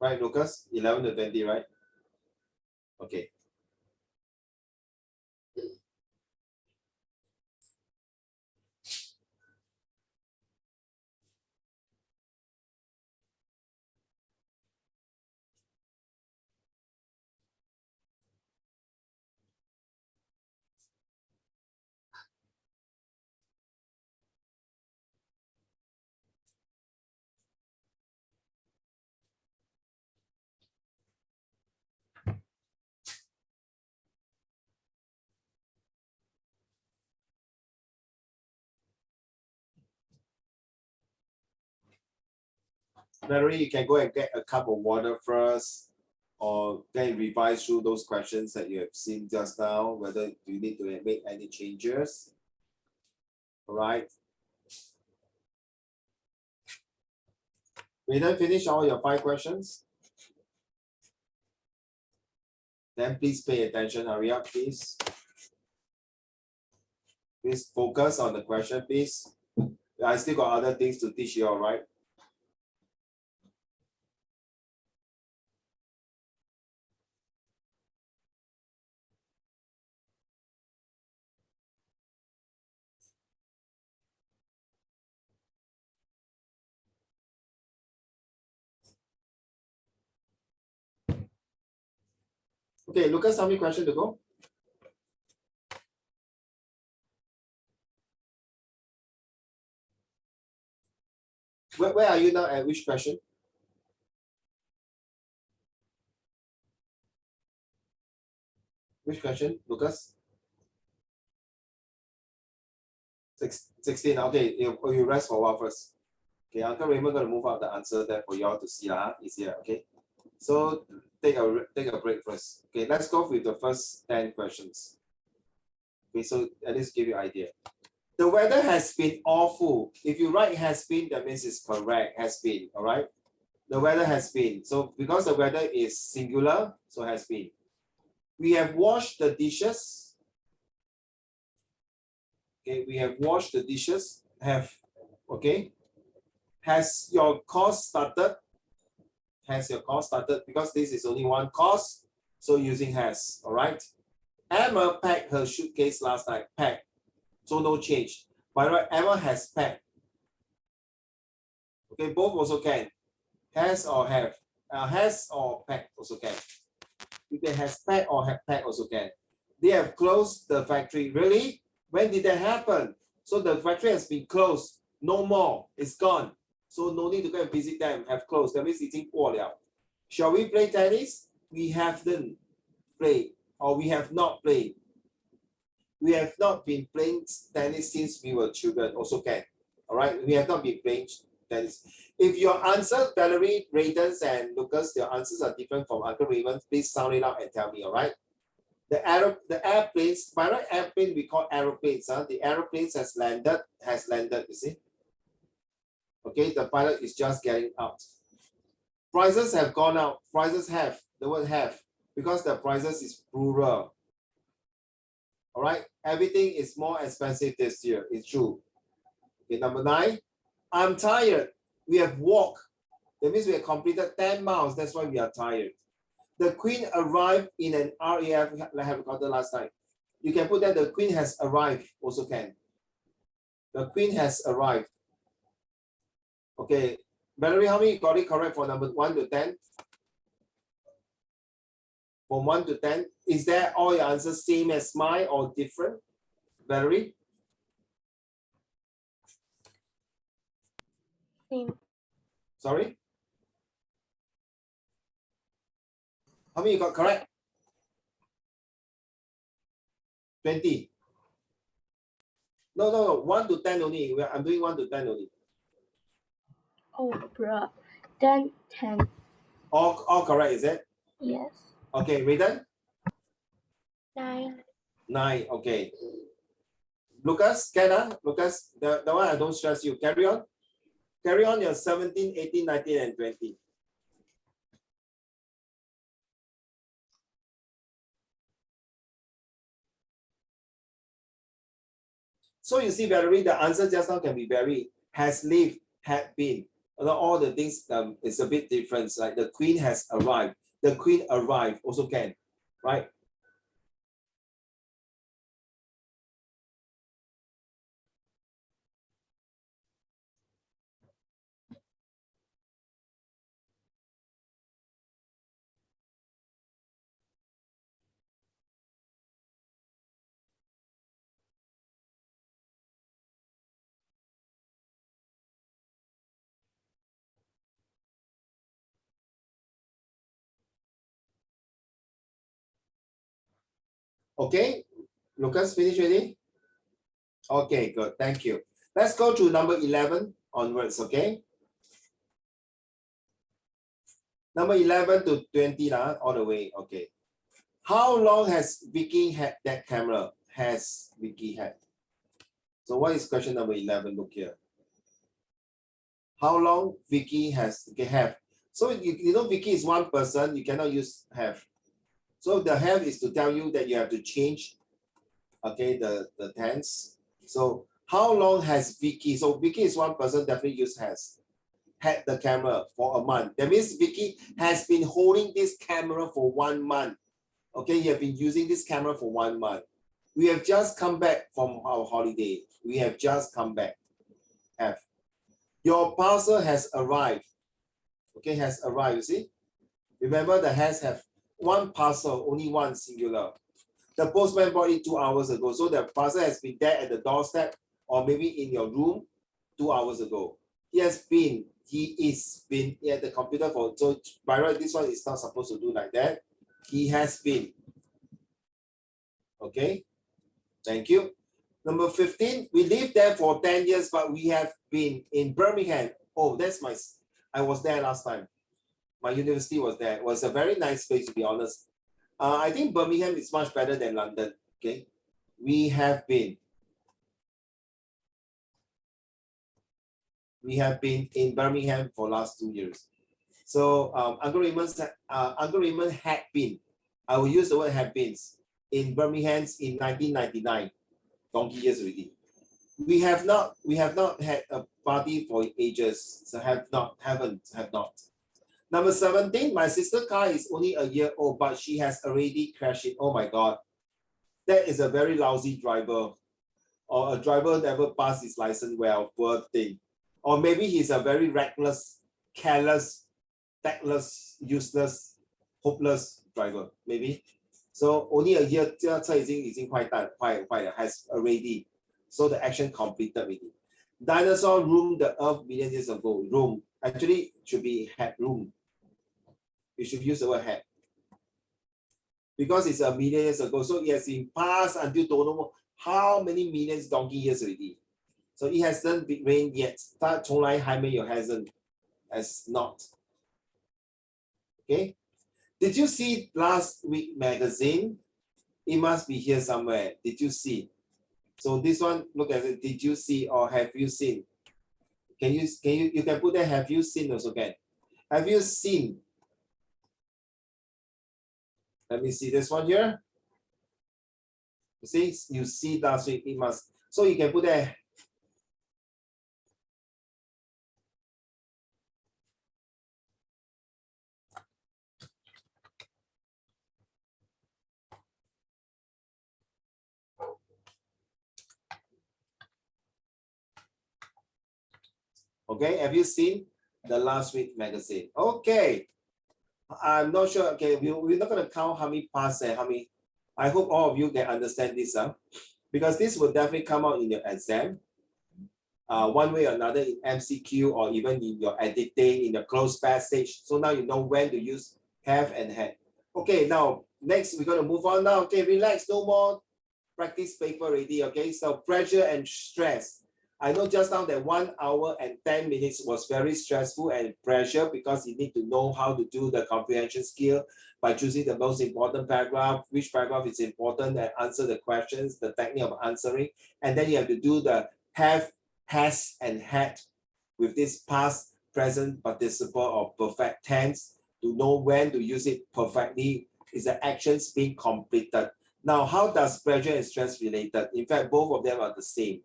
Right, Lucas? 11 to 20, right? Okay. Valerie, you can go and get a cup of water first, or then revise through those questions that you have seen just now, whether you need to make any changes. All right. We then finish all your 5 questions. Then please pay attention. Hurry up, please. Please focus on the question, please. I still got other things to teach you, all right? Okay, Lucas, how many questions to go? Where are you now at which question? Which question, Lucas? 16, okay, you rest for a while first. Okay, Uncle Raymond going to move out the answer there for you all to see, easier, okay? So take a break first. Okay, let's go with the first 10 questions. Okay, so at least give you an idea. The weather has been awful. If you write has been, that means it's correct, has been, all right? The weather has been. So because the weather is singular, so has been. We have washed the dishes. Okay, we have washed the dishes. Have, okay? Has your course started? Has your course started? Because this is only one course, so using has, all right? Emma packed her suitcase last night, packed. So no change. By the way, Emma has packed. Okay, both also can. Has or have. Has or packed also can. You can has packed or have packed also can. They have closed the factory. Really? When did that happen? So the factory has been closed. No more. It's gone. So no need to go and visit them. Have closed. That means 已经过了. Shall we play tennis? We haven't played, or we have not played. We have not been playing tennis since we were children. Also can. All right. We have not been playing tennis. If your answer, Valerie, Raidens, and Lucas, your answers are different from Uncle Raymond, please sound it out and tell me. All right. The airplanes, by right, airplane we call aeroplanes. The aeroplanes has landed, you see. Okay, the pilot is just getting out. Prices have gone out. Prices have, the word have, because the prices is plural. All right, everything is more expensive this year. It's true. Okay, number 9, I'm tired. We have walked. That means we have completed 10 miles. That's why we are tired. The Queen arrived in an RAF helicopter last night. You can put that the Queen has arrived, also can. The Queen has arrived. Okay, Valerie, how many got it correct for number 1 to 10? From 1 to 10, is there all your answers same as mine or different? Valerie? Same. Sorry? How many you got correct? 20. No, 1 to 10 only. I'm doing 1 to 10 only. Oh, bruh. Then 10. All correct, is it? Yes. Okay, Raiden? 9. 9, okay. Lucas, Kenna, Lucas, the one I don't stress you. Carry on. Carry on your 17, 18, 19, and 20. So you see, Valerie, the answer just now can be very, has lived, had been. All the things is a bit different. Like the queen has arrived. The queen arrived also can, right? Okay, Lucas, finish already? Okay, good, thank you. Let's go to number 11 onwards, okay? Number 11 to 20 all the way, okay. How long has Vicky had that camera? Has Vicky had? So what is question number 11? Look here. How long Vicky has have? So you know Vicky is one person, you cannot use have. So the have is to tell you that you have to change, okay, the tense. So how long has Vicky? So Vicky is one person, definitely use has. Had the camera for a month. That means Vicky has been holding this camera for 1 month. Okay, you have been using this camera for 1 month. We have just come back from our holiday. We have just come back. Have. Your parcel has arrived. Okay, has arrived, you see? Remember the has have one parcel, only one singular. The postman brought it 2 hours ago. So the parcel has been there at the doorstep or maybe in your room 2 hours ago. He is been at the computer for, so by right, this one is not supposed to do like that. He has been. Okay, thank you. Number 15, we lived there for 10 years, but we have been in Birmingham. Oh, I was there last time. My university was there. It was a very nice place, to be honest. I think Birmingham is much better than London, okay? We have been in Birmingham for last 2 years. So Uncle Raymond had been, I will use the word had been, in Birmingham in 1999, donkey years already. We have not had a party for ages, so have not. Number 17, my sister's car is only a year old, but she has already crashed it. Oh my God. That is a very lousy driver. Or a driver never passed his license well, poor thing. Or maybe he's a very reckless, careless, tactless, useless, hopeless driver, maybe. So only a year, 这车已经坏了 has already. So the action completed already. Dinosaur roamed the earth million years ago. Roam. Actually, should be had room. You should use the word had. Because it's a million years ago. So it has been passed until don't know how many millions donkey years already. So it hasn't been rained yet. 它从来还没有 hasn't. Has not. Okay. Did you see last week magazine? It must be here somewhere. Did you see? So this one, look at it. Did you see or have you seen? You can put there, have you seen also can. Have you seen? Let me see this one here. You see last week, it must. So you can put there. Okay, have you seen the last week magazine? Okay, I'm not sure. Okay, we're not going to count how many parts and how many. I hope all of you can understand this, because this will definitely come out in your exam. One way or another in MCQ or even in your editing, in the closed passage. So now you know when to use have and had. Okay, now next we're going to move on now. Okay, relax, no more practice paper already. Okay, so pressure and stress. I know just now that 1 hour and 10 minutes was very stressful and pressure because you need to know how to do the comprehension skill. by choosing the most important paragraph, which paragraph is important, and answer the questions, the technique of answering. And then you have to do the have, has, and had with this past, present participle or perfect tense to know when to use it perfectly. Is the actions being completed. Now, how does pressure and stress related? In fact, both of them are the same,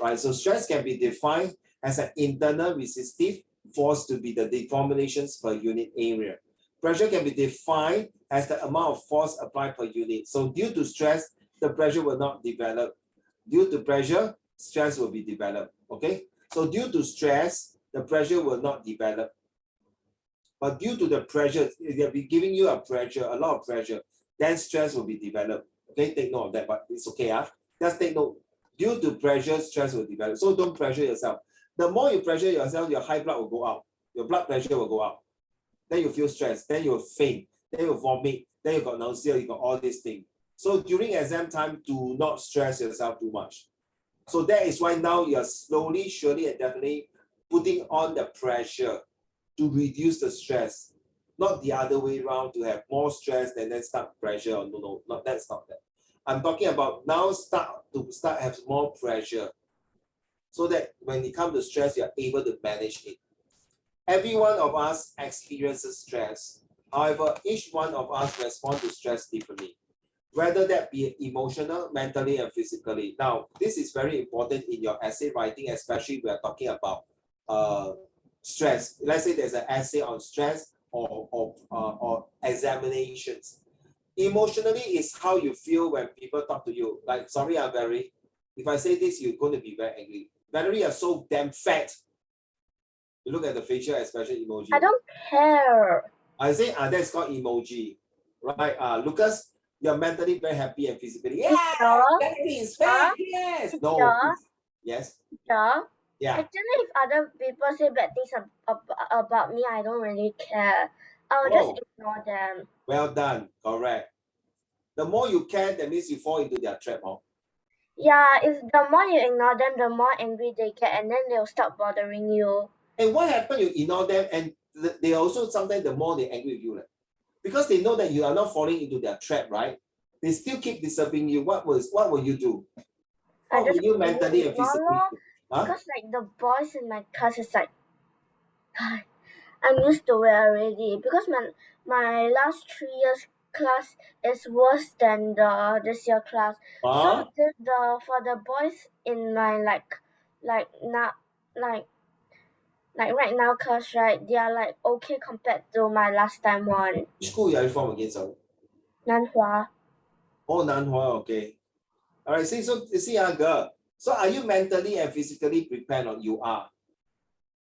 right? So stress can be defined as an internal resistive force to be the deformations per unit area. Pressure can be defined as the amount of force applied per unit. So due to stress, the pressure will not develop. Due to pressure, stress will be developed, okay? So due to stress, the pressure will not develop. But due to the pressure, they'll be giving you a pressure, a lot of pressure, then stress will be developed. Okay, take note of that, but it's okay. Just take note. Due to pressure, stress will develop. So don't pressure yourself. The more you pressure yourself, your high blood will go up. Your blood pressure will go up. Then you feel stressed. Then you'll faint. Then you vomit. Then you got nausea. You got all these things. So during exam time, do not stress yourself too much. So that is why now you're slowly, surely, and definitely putting on the pressure to reduce the stress, not the other way around to have more stress and then start pressure. No, that's not that. I'm talking about now start have more pressure so that when it comes to stress, you're able to manage it. Every one of us experiences stress. However, each one of us responds to stress differently, whether that be emotional, mentally, and physically. Now, this is very important in your essay writing, especially we are talking about stress. Let's say there's an essay on stress or examinations. Emotionally is how you feel when people talk to you. Like, sorry, Valerie, if I say this, you're going to be very angry. Valerie, you're so damn fat. You look at the facial expression emoji. I don't care. I say, that's called emoji, right? Lucas, you're mentally very happy and physically. Yeah, Valerie is fat. Yes. No. Yes. Yeah. Actually, if other people say bad things about me, I don't really care. I'll just ignore them. Well done. Correct. The more you care, that means you fall into their trap. Yeah, if the more you ignore them, the more angry they get, and then they'll stop bothering you. And what happens? You ignore them, and they also sometimes the more they angry with you, right? Because they know that you are not falling into their trap, right? They still keep disturbing you. What will you do? What will you mentally and physically do? Because like the boys in my class is like, I'm used to it already. Because my last 3 years class is worse than this year class. So for the boys in my like right now class, right, they are like okay compared to my last time one. Which school you are from again, sorry? Nanhua. Oh, Nanhua, okay. All right, see, girl. So are you mentally and physically prepared, or you are?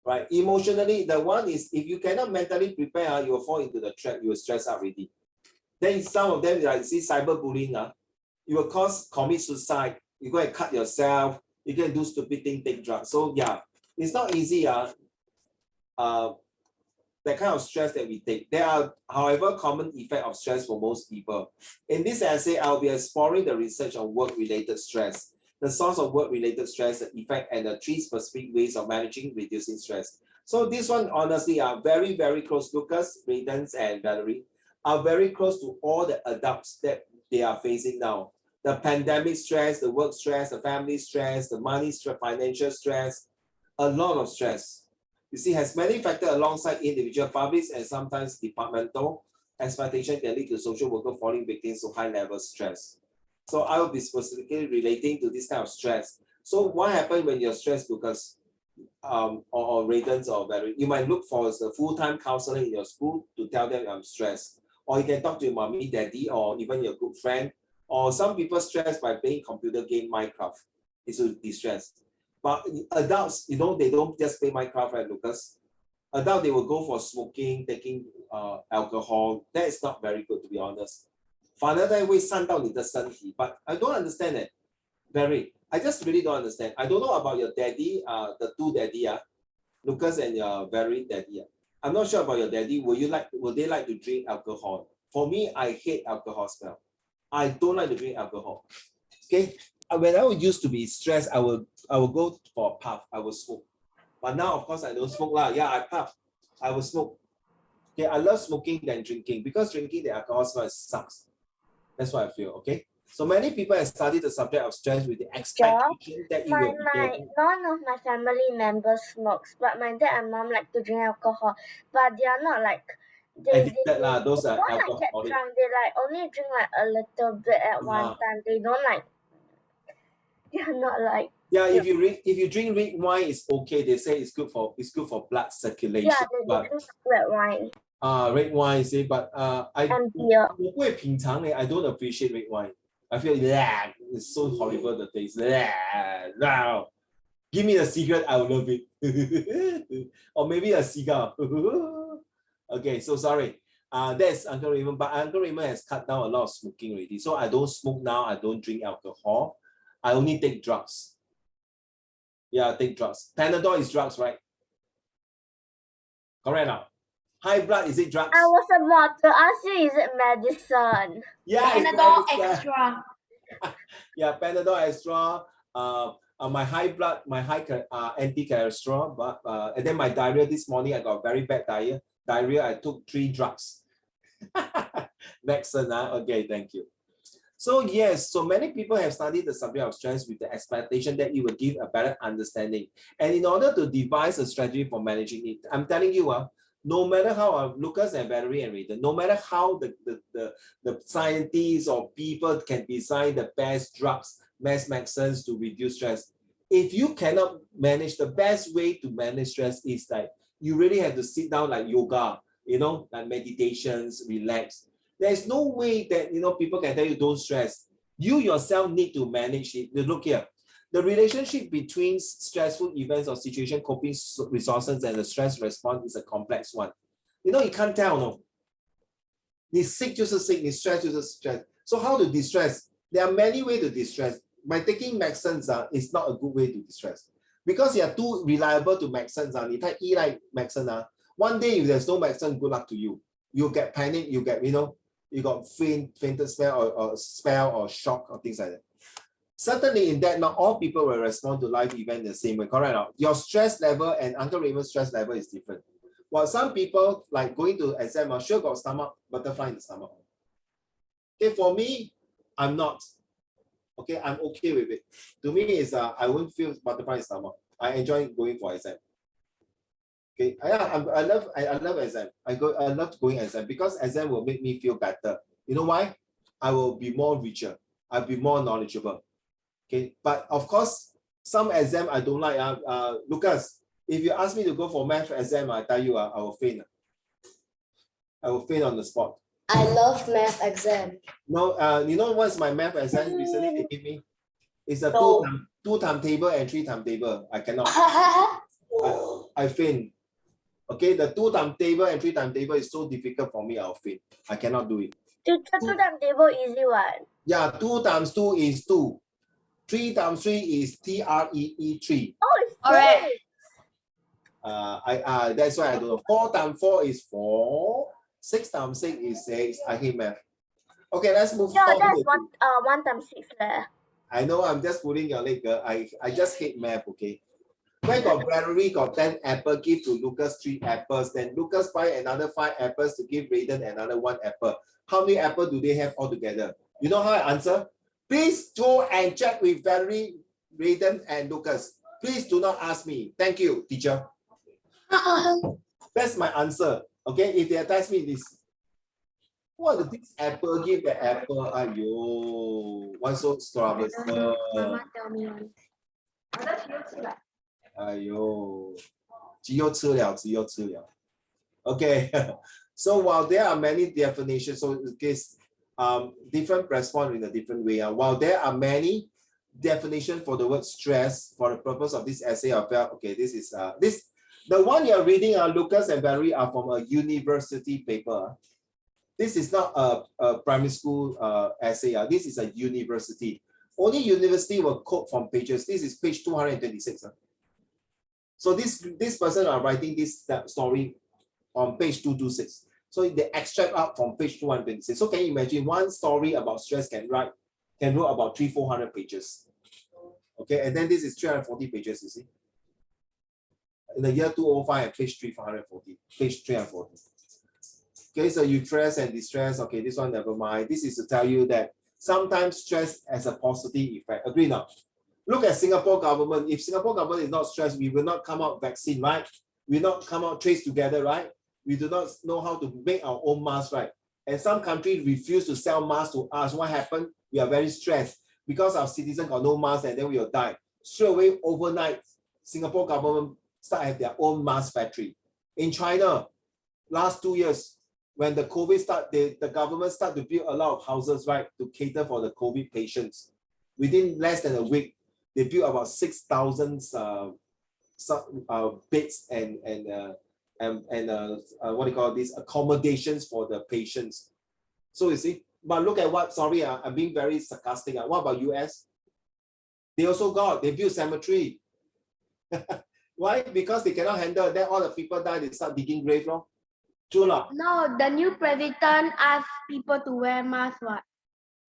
Right, emotionally, the one is if you cannot mentally prepare, you will fall into the trap. You will stress out already. Then some of them, like see cyberbullying, you will commit suicide. You go and cut yourself. You can do stupid thing, take drugs. So yeah, it's not easy. That kind of stress that we take. There are, however, common effect of stress for most people. In this essay, I'll be exploring the research on work-related stress, the source of work-related stress, the effect, and the 3 specific ways of managing, reducing stress. So this one, honestly, are very, very close. Lucas, Raidens, and Valerie are very close to all the adults that they are facing now. The pandemic stress, the work stress, the family stress, the money stress, financial stress, a lot of stress. You see, has many factors alongside individual, public, and sometimes departmental expectation can lead to social worker falling victims to high-level stress. So I will be specifically relating to this kind of stress. So what happens when you're stressed, Lucas, or Raidens or Valerie? You might look for a full-time counselor in your school to tell them I'm stressed. Or you can talk to your mommy, daddy, or even your good friend. Or some people stressed by playing computer game Minecraft. It's to distress. But adults, they don't just play Minecraft, right, Lucas? Adults, they will go for smoking, taking alcohol. That is not very good, to be honest. 反而在会伤到你的身体. But I don't understand it. Barry, I just really don't understand. I don't know about your daddy, the 2 daddy, Lucas and your Barry daddy. I'm not sure about your daddy. Will they like to drink alcohol? For me, I hate alcohol smell. I don't like to drink alcohol. Okay. When I used to be stressed, I will go for a puff. I will smoke. But now, of course, I don't smoke lah. Yeah, I puff. I will smoke. Okay, I love smoking than drinking because drinking the alcohol smell sucks. That's what I feel. Okay. So many people have studied the subject of stress with the expectation that you will be getting. None of my family members smokes, but my dad and mom like to drink alcohol, but they are not like Addicted lah, those are don't like get alcoholic. drunk. They like only drink like a little bit at one time. They don't like. They are not like. Yeah, if you drink red wine, it's okay. They say it's good for blood circulation. Yeah, they drink red wine. Red wine, see, but And beer. I don't appreciate red wine. I feel it's so horrible the taste. Now, give me a cigarette, I will love it. Or maybe a cigar. Okay, so sorry. That's Uncle Raymond, but Uncle Raymond has cut down a lot of smoking already. So I don't smoke now, I don't drink alcohol. I only take drugs. Yeah, I take drugs. Panadol is drugs, right? Correct now. High blood, is it drugs? I was about to ask you, is it medicine? Yeah, Panadol it's medicine. extra. Yeah, Panadol extra. My high blood, my high anti-cholesterol, but and then my diarrhea this morning, I got very bad diarrhea. I took 3 drugs. Medicine, okay, thank you. So yes, so many people have studied the subject of stress with the expectation that it will give a better understanding. And in order to devise a strategy for managing it, I'm telling you, no matter how Lucas and Valerie and Rita, no matter how the scientists or people can design the best drugs, best medicines to reduce stress, if you cannot manage, the best way to manage stress is like you really have to sit down like yoga, you know, like meditations, relax. There's no way that people can tell you don't stress. You yourself need to manage it. Look here, the relationship between stressful events or situation coping resources and the stress response is a complex one. You can't tell, no. 你 sick 就是 sick, 你 stress 就是 stress. So how to distress? There are many ways to distress. By taking medicines, is not a good way to distress. Because you are too reliable to medicines, 你太依赖 medicine, one day if there's no medicine, good luck to you. You get panic, you get, you got fainted spell or spell or shock or things like that. Certainly in that, not all people will respond to life event the same way, correct? Your stress level and Uncle Raymond's stress level is different. While some people like going to exam, sure got stomach, butterfly in the stomach. Okay, for me, I'm not. Okay, I'm okay with it. To me, is I won't feel butterfly in the stomach. I enjoy going for exam. Okay, I love exam. I love going exam because exam will make me feel better. You know why? I will be more richer. I'll be more knowledgeable. Okay, but of course, some exam I don't like. Lucas, if you ask me to go for math exam, I tell you, I will faint. I will faint on the spot. I love math exam. No, you know what's my math exam recently they give me? It's a two timetable and 3 timetable. I cannot. I faint. Okay, the 2 timetable and 3 timetable is so difficult for me. I'll faint. I cannot do it. 2 timetable easy one. Yeah, 2 times 2 is 2. 3 times 3 is 3. Oh, it's Alright. That's why I don't know. 4 times 4 is 4. 6 times 6 is 6. I hate math. Okay, let's move on. Yeah, that's 1 times 6 there. I know, I'm just pulling your leg, girl. I just hate math, okay? When got Valerie got 10 apples, give to Lucas 3 apples. Then Lucas buy another 5 apples to give Raiden another 1 apple. How many apples do they have altogether? You know how I answer? Please go and check with Valerie, Raiden, and Lucas. Please do not ask me. Thank you, teacher. That's my answer. Okay, if they ask me this, what did this apple give the apple? Ayo, why so troublesome? Mama tell me one. Ayo, 只有吃了. Okay, so while there are many definitions, so it gives different response in a different way. While there are many definitions for the word stress, for the purpose of this essay, I felt okay. This is the one you're reading. Lucas and Valerie are from a university paper. This is not a primary school essay. This is a university. Only university will quote from pages. This is page 226. So this person are writing this story on page 226. So they extract out from page 226. So can you imagine one story about stress can write about 300-400 pages. Okay, and then this is 340 pages, you see. In the year 2005, page 340. Okay, so you stress and distress. Okay, this one never mind. This is to tell you that sometimes stress has a positive effect. Agree now? Look at Singapore government. If Singapore government is not stressed, we will not come out vaccine, right? We will not come out trace together, right? We do not know how to make our own masks, right? And some countries refuse to sell masks to us. What happened? We are very stressed because our citizens got no mask and then we will die. Straight away, overnight, Singapore government start have their own mask factory. In China, last 2 years, when the COVID start, the government start to build a lot of houses, right, to cater for the COVID patients. Within less than a week, they built about 6,000 beds and what do you call this, accommodations for the patients. So you see, but look at what, sorry, I'm being very sarcastic. What about US? They also they built cemetery. Why? Because they cannot handle, then all the people die, they start digging grave, no? True lah. No, the new president asked people to wear masks, what?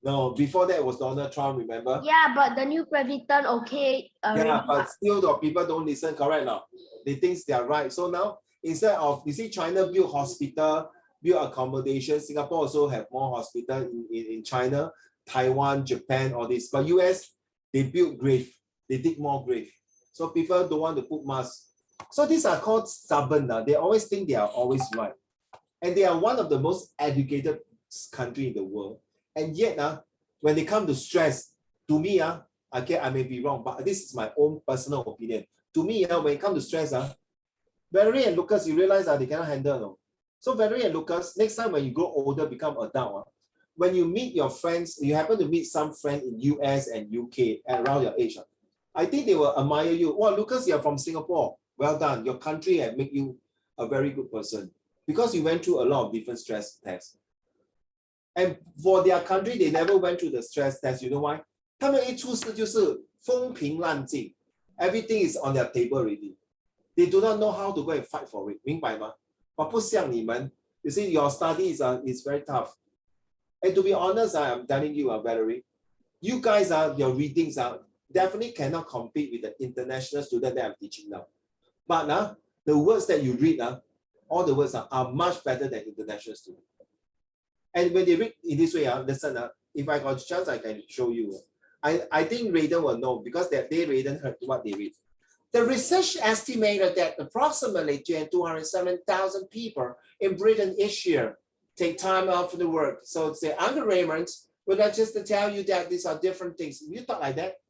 No, before that was Donald Trump, remember? Yeah, but the new president, okay. Yeah, but still the people don't listen, correct now? They think they are right. So now, instead of, you see, China build hospital, build accommodation. Singapore also have more hospital in China, Taiwan, Japan, all this. But US, they build grave. They dig more grave. So people don't want to put masks. So these are called stubborn. They always think they are always right. And they are one of the most educated country in the world. And yet, when they come to stress, to me, okay, I may be wrong, but this is my own personal opinion. To me, when it comes to stress, Valerie and Lucas, you realize that they cannot handle. No? So Valerie and Lucas, next time when you grow older, become adult, when you meet your friends, you happen to meet some friend in US and UK around your age, I think they will admire you. Oh, Lucas, you're from Singapore. Well done. Your country has made you a very good person because you went through a lot of different stress tests. And for their country, they never went through the stress test. You know why? 他们一出事就是风平浪静. Everything is on their table already. They do not know how to go and fight for it. 明白吗? But 不像你们, you see, your studies is very tough. And to be honest, I'm telling you, Valerie, you guys your readings definitely cannot compete with the international student that I'm teaching now. But the words that you read, all the words are much better than international students. And when they read in this way, listen, if I got a chance, I can show you. I think Raiden will know because that day Raiden heard what they read. The research estimated that approximately 207,000 people in Britain each year take time off from the work. So say, Uncle Raymond, would I just tell you that these are different things? Will you talk like that?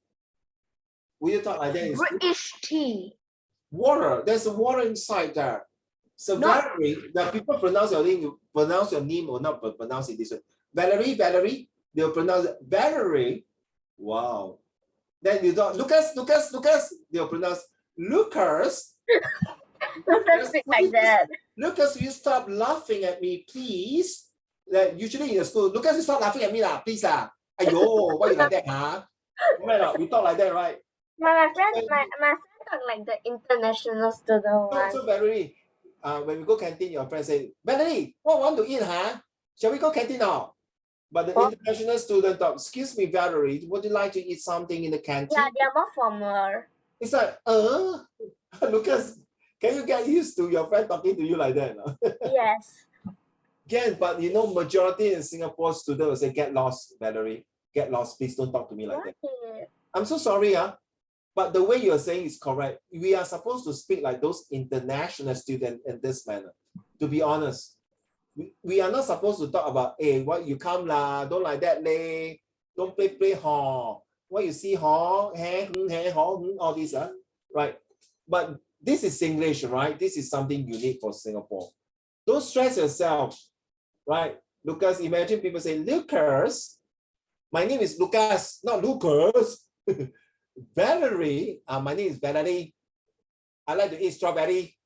Will you talk like that? British tea. Water. There's water inside there. So no. Valerie, the people pronounce your name or not pronounce it this way. Valerie, they'll pronounce it Valerie. Wow. Then you don't Lucas, they'll pronounce Lucas. Lucas like that. Lucas, you stop laughing at me, please. Like usually in the school, Lucas, you stop laughing at me, please. Ayo, why you like that, huh? We talk like that, right? My friend talk like the international student one. So Valerie, when we go canteen, your friend say, Valerie, what want to eat, huh? Shall we go canteen now? But the international student talk, excuse me, Valerie, would you like to eat something in the canteen? Yeah, they are more formal. It's like, Lucas, can you get used to your friend talking to you like that? Yes. Again, but you know, majority in Singapore students will say, get lost, Valerie. Get lost, please don't talk to me like that. I'm so sorry, but the way you're saying is correct. We are supposed to speak like those international students in this manner. To be honest, we are not supposed to talk about, hey, what you come lah, don't like that leh, don't play huh, what you see huh, all these, right? But this is English, right? This is something unique for Singapore. Don't stress yourself, right? Lucas, imagine people say, Lucas, my name is Lucas, not Lucas. Valerie, my name is Valerie. I like to eat strawberry.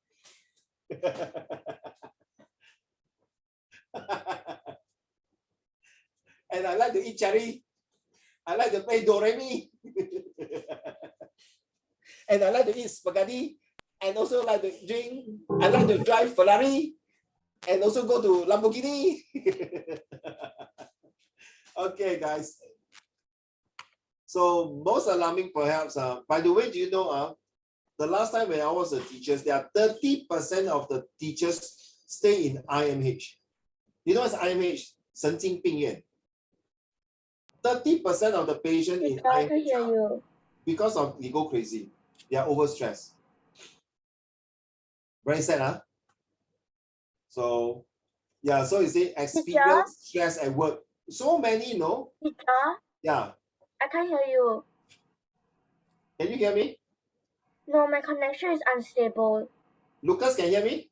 And I like to eat cherry. I like to play do re mi. And I like to eat spaghetti. And also like to drink. I like to drive Ferrari. And also go to Lamborghini. Okay, guys. So most alarming perhaps, by the way, do you know, the last time when I was a teacher, there are 30% of the teachers stay in IMH. You know what's IMH? 神经病院. 30% of the patient in Teacher, I can IMH hear you. because of they go crazy. They are overstressed. Very sad, huh? So, yeah, so you say experience stress at work. So many, no? Teacher, Yeah. I can't hear you. Can you hear me? No, my connection is unstable. Lucas, can you hear me?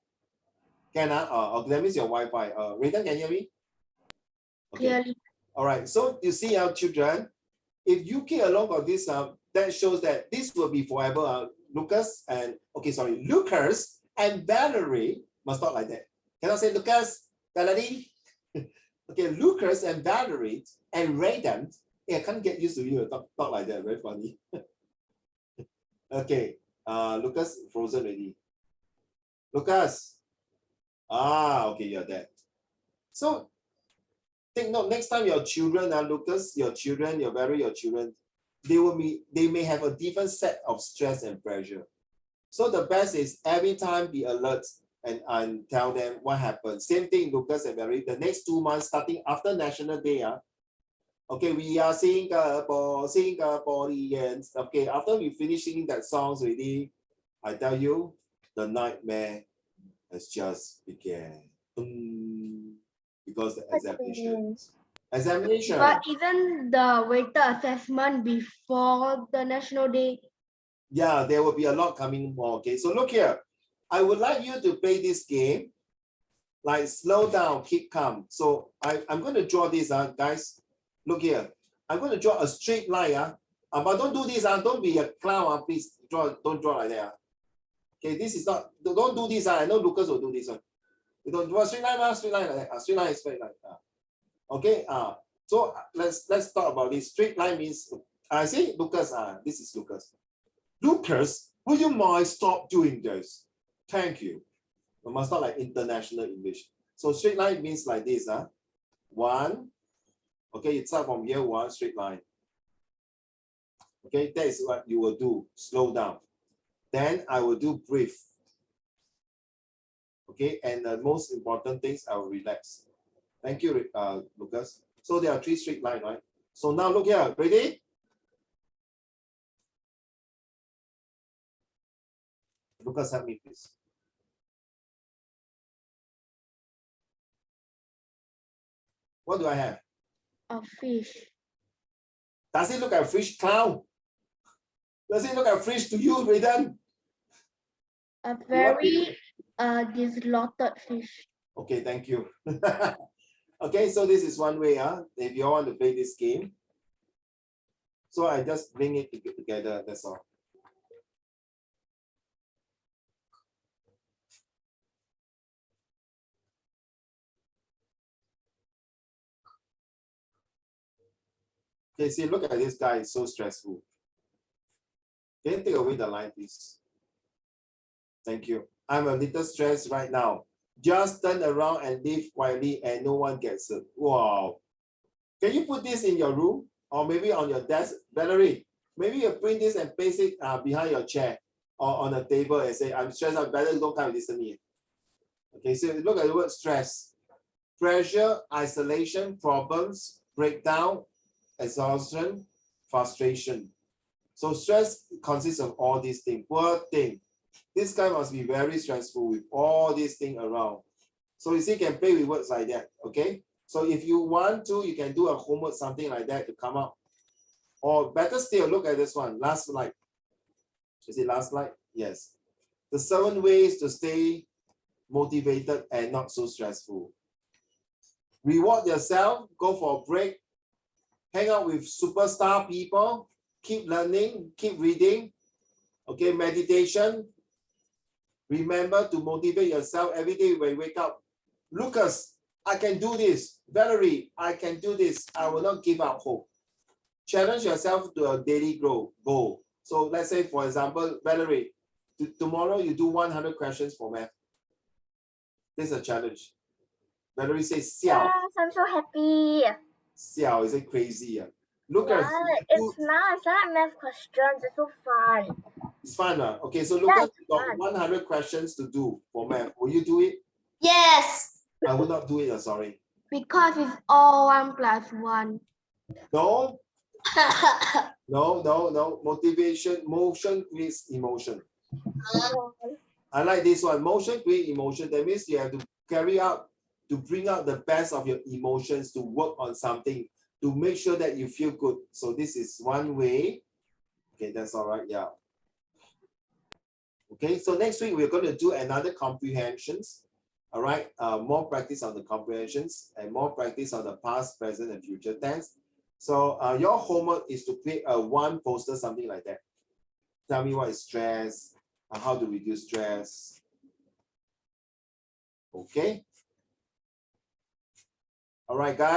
Can that means your Wi-Fi. Raiden, can you hear me? Okay. Clearly. All right. So you see, our children, if you keep along of this, that shows that this will be forever. Lucas and Lucas and Valerie must talk like that. Cannot say Lucas, Valerie. Okay, Lucas and Valerie and Raiden. Yeah, I can't get used to you talk like that. Very funny. Okay. Lucas frozen already. Lucas. Okay, you're there. So take note, next time your children, Lucas, your children, your children, they may have a different set of stress and pressure. So the best is every time be alert and tell them what happened. Same thing, Lucas and Mary. The next 2 months, starting after National Day, okay, we are Singaporeans. Okay, after we finish singing that songs already, I tell you, the nightmare has just began. Because the examination. But isn't the weighted assessment before the National Day? Yeah, there will be a lot coming more. Okay, so look here. I would like you to play this game. Like slow down, keep calm. So I'm going to draw this, guys. Look here. I'm going to draw a straight line. But don't do this. Don't be a clown. Please don't draw like that. Okay, this is not. Don't do this. I know Lucas will do this one. You don't draw a straight line. Straight line like that. Straight line is straight line. Okay. So let's talk about this. Straight line means. I say Lucas. This is Lucas. Lucas, would you mind stop doing this? Thank you. We must not like international English. So straight line means like this. One. Okay, it's start from here, one straight line. Okay, that is what you will do. Slow down. Then I will do breathe. Okay, and the most important things, I will relax. Thank you, Lucas. So there are 3 straight lines, right? So now look here. Ready? Lucas, help me, please. What do I have? A fish. Does it look like a fish, clown? Does it look like a fish to you, Raiden? A very distorted fish. Okay, thank you. Okay, so this is one way, if you all want to play this game. So I just bring it together, that's all. Okay, see, look at this guy, it's so stressful. Can you take away the line, please? Thank you. I'm a little stressed right now. Just turn around and live quietly and no one gets it. Wow. Can you put this in your room or maybe on your desk? Valerie, maybe you print this and place it behind your chair or on a table and say, I'm stressed out, better don't come and listen to me. Okay, so look at the word stress. Pressure, isolation, problems, breakdown, exhaustion, frustration. So stress consists of all these things. Poor thing. This guy must be very stressful with all these things around. So you see, you can play with words like that. Okay. So if you want to, you can do a homework, something like that to come up. Or better still, look at this one. Last slide. Is it last slide? Yes. The 7 ways to stay motivated and not so stressful. Reward yourself. Go for a break. Hang out with superstar people. Keep learning. Keep reading. Okay, meditation. Remember to motivate yourself every day when you wake up. Lucas, I can do this. Valerie, I can do this. I will not give up hope. Challenge yourself to a daily goal. So let's say, for example, Valerie, tomorrow you do 100 questions for math. This is a challenge. Valerie says, Xiao. Yes, I'm so happy. Xiao, is it crazy? Lucas, Yeah, it's like math questions. It's so fun. It's fun, Okay, so Lucas, you got 100 questions to do for math. Will you do it? Yes. I will not do it, sorry. Because it's all 1 plus 1. No, no. Motion creates emotion. I like this one. Motion creates emotion. That means you have to bring out the best of your emotions to work on something to make sure that you feel good. So this is one way. Okay, that's all right. Yeah. Okay, so next week we're going to do another comprehensions. All right, more practice on the comprehensions and more practice on the past, present, and future tense. So your homework is to create a one poster, something like that. Tell me what is stress, how to reduce stress. Okay. All right, guys.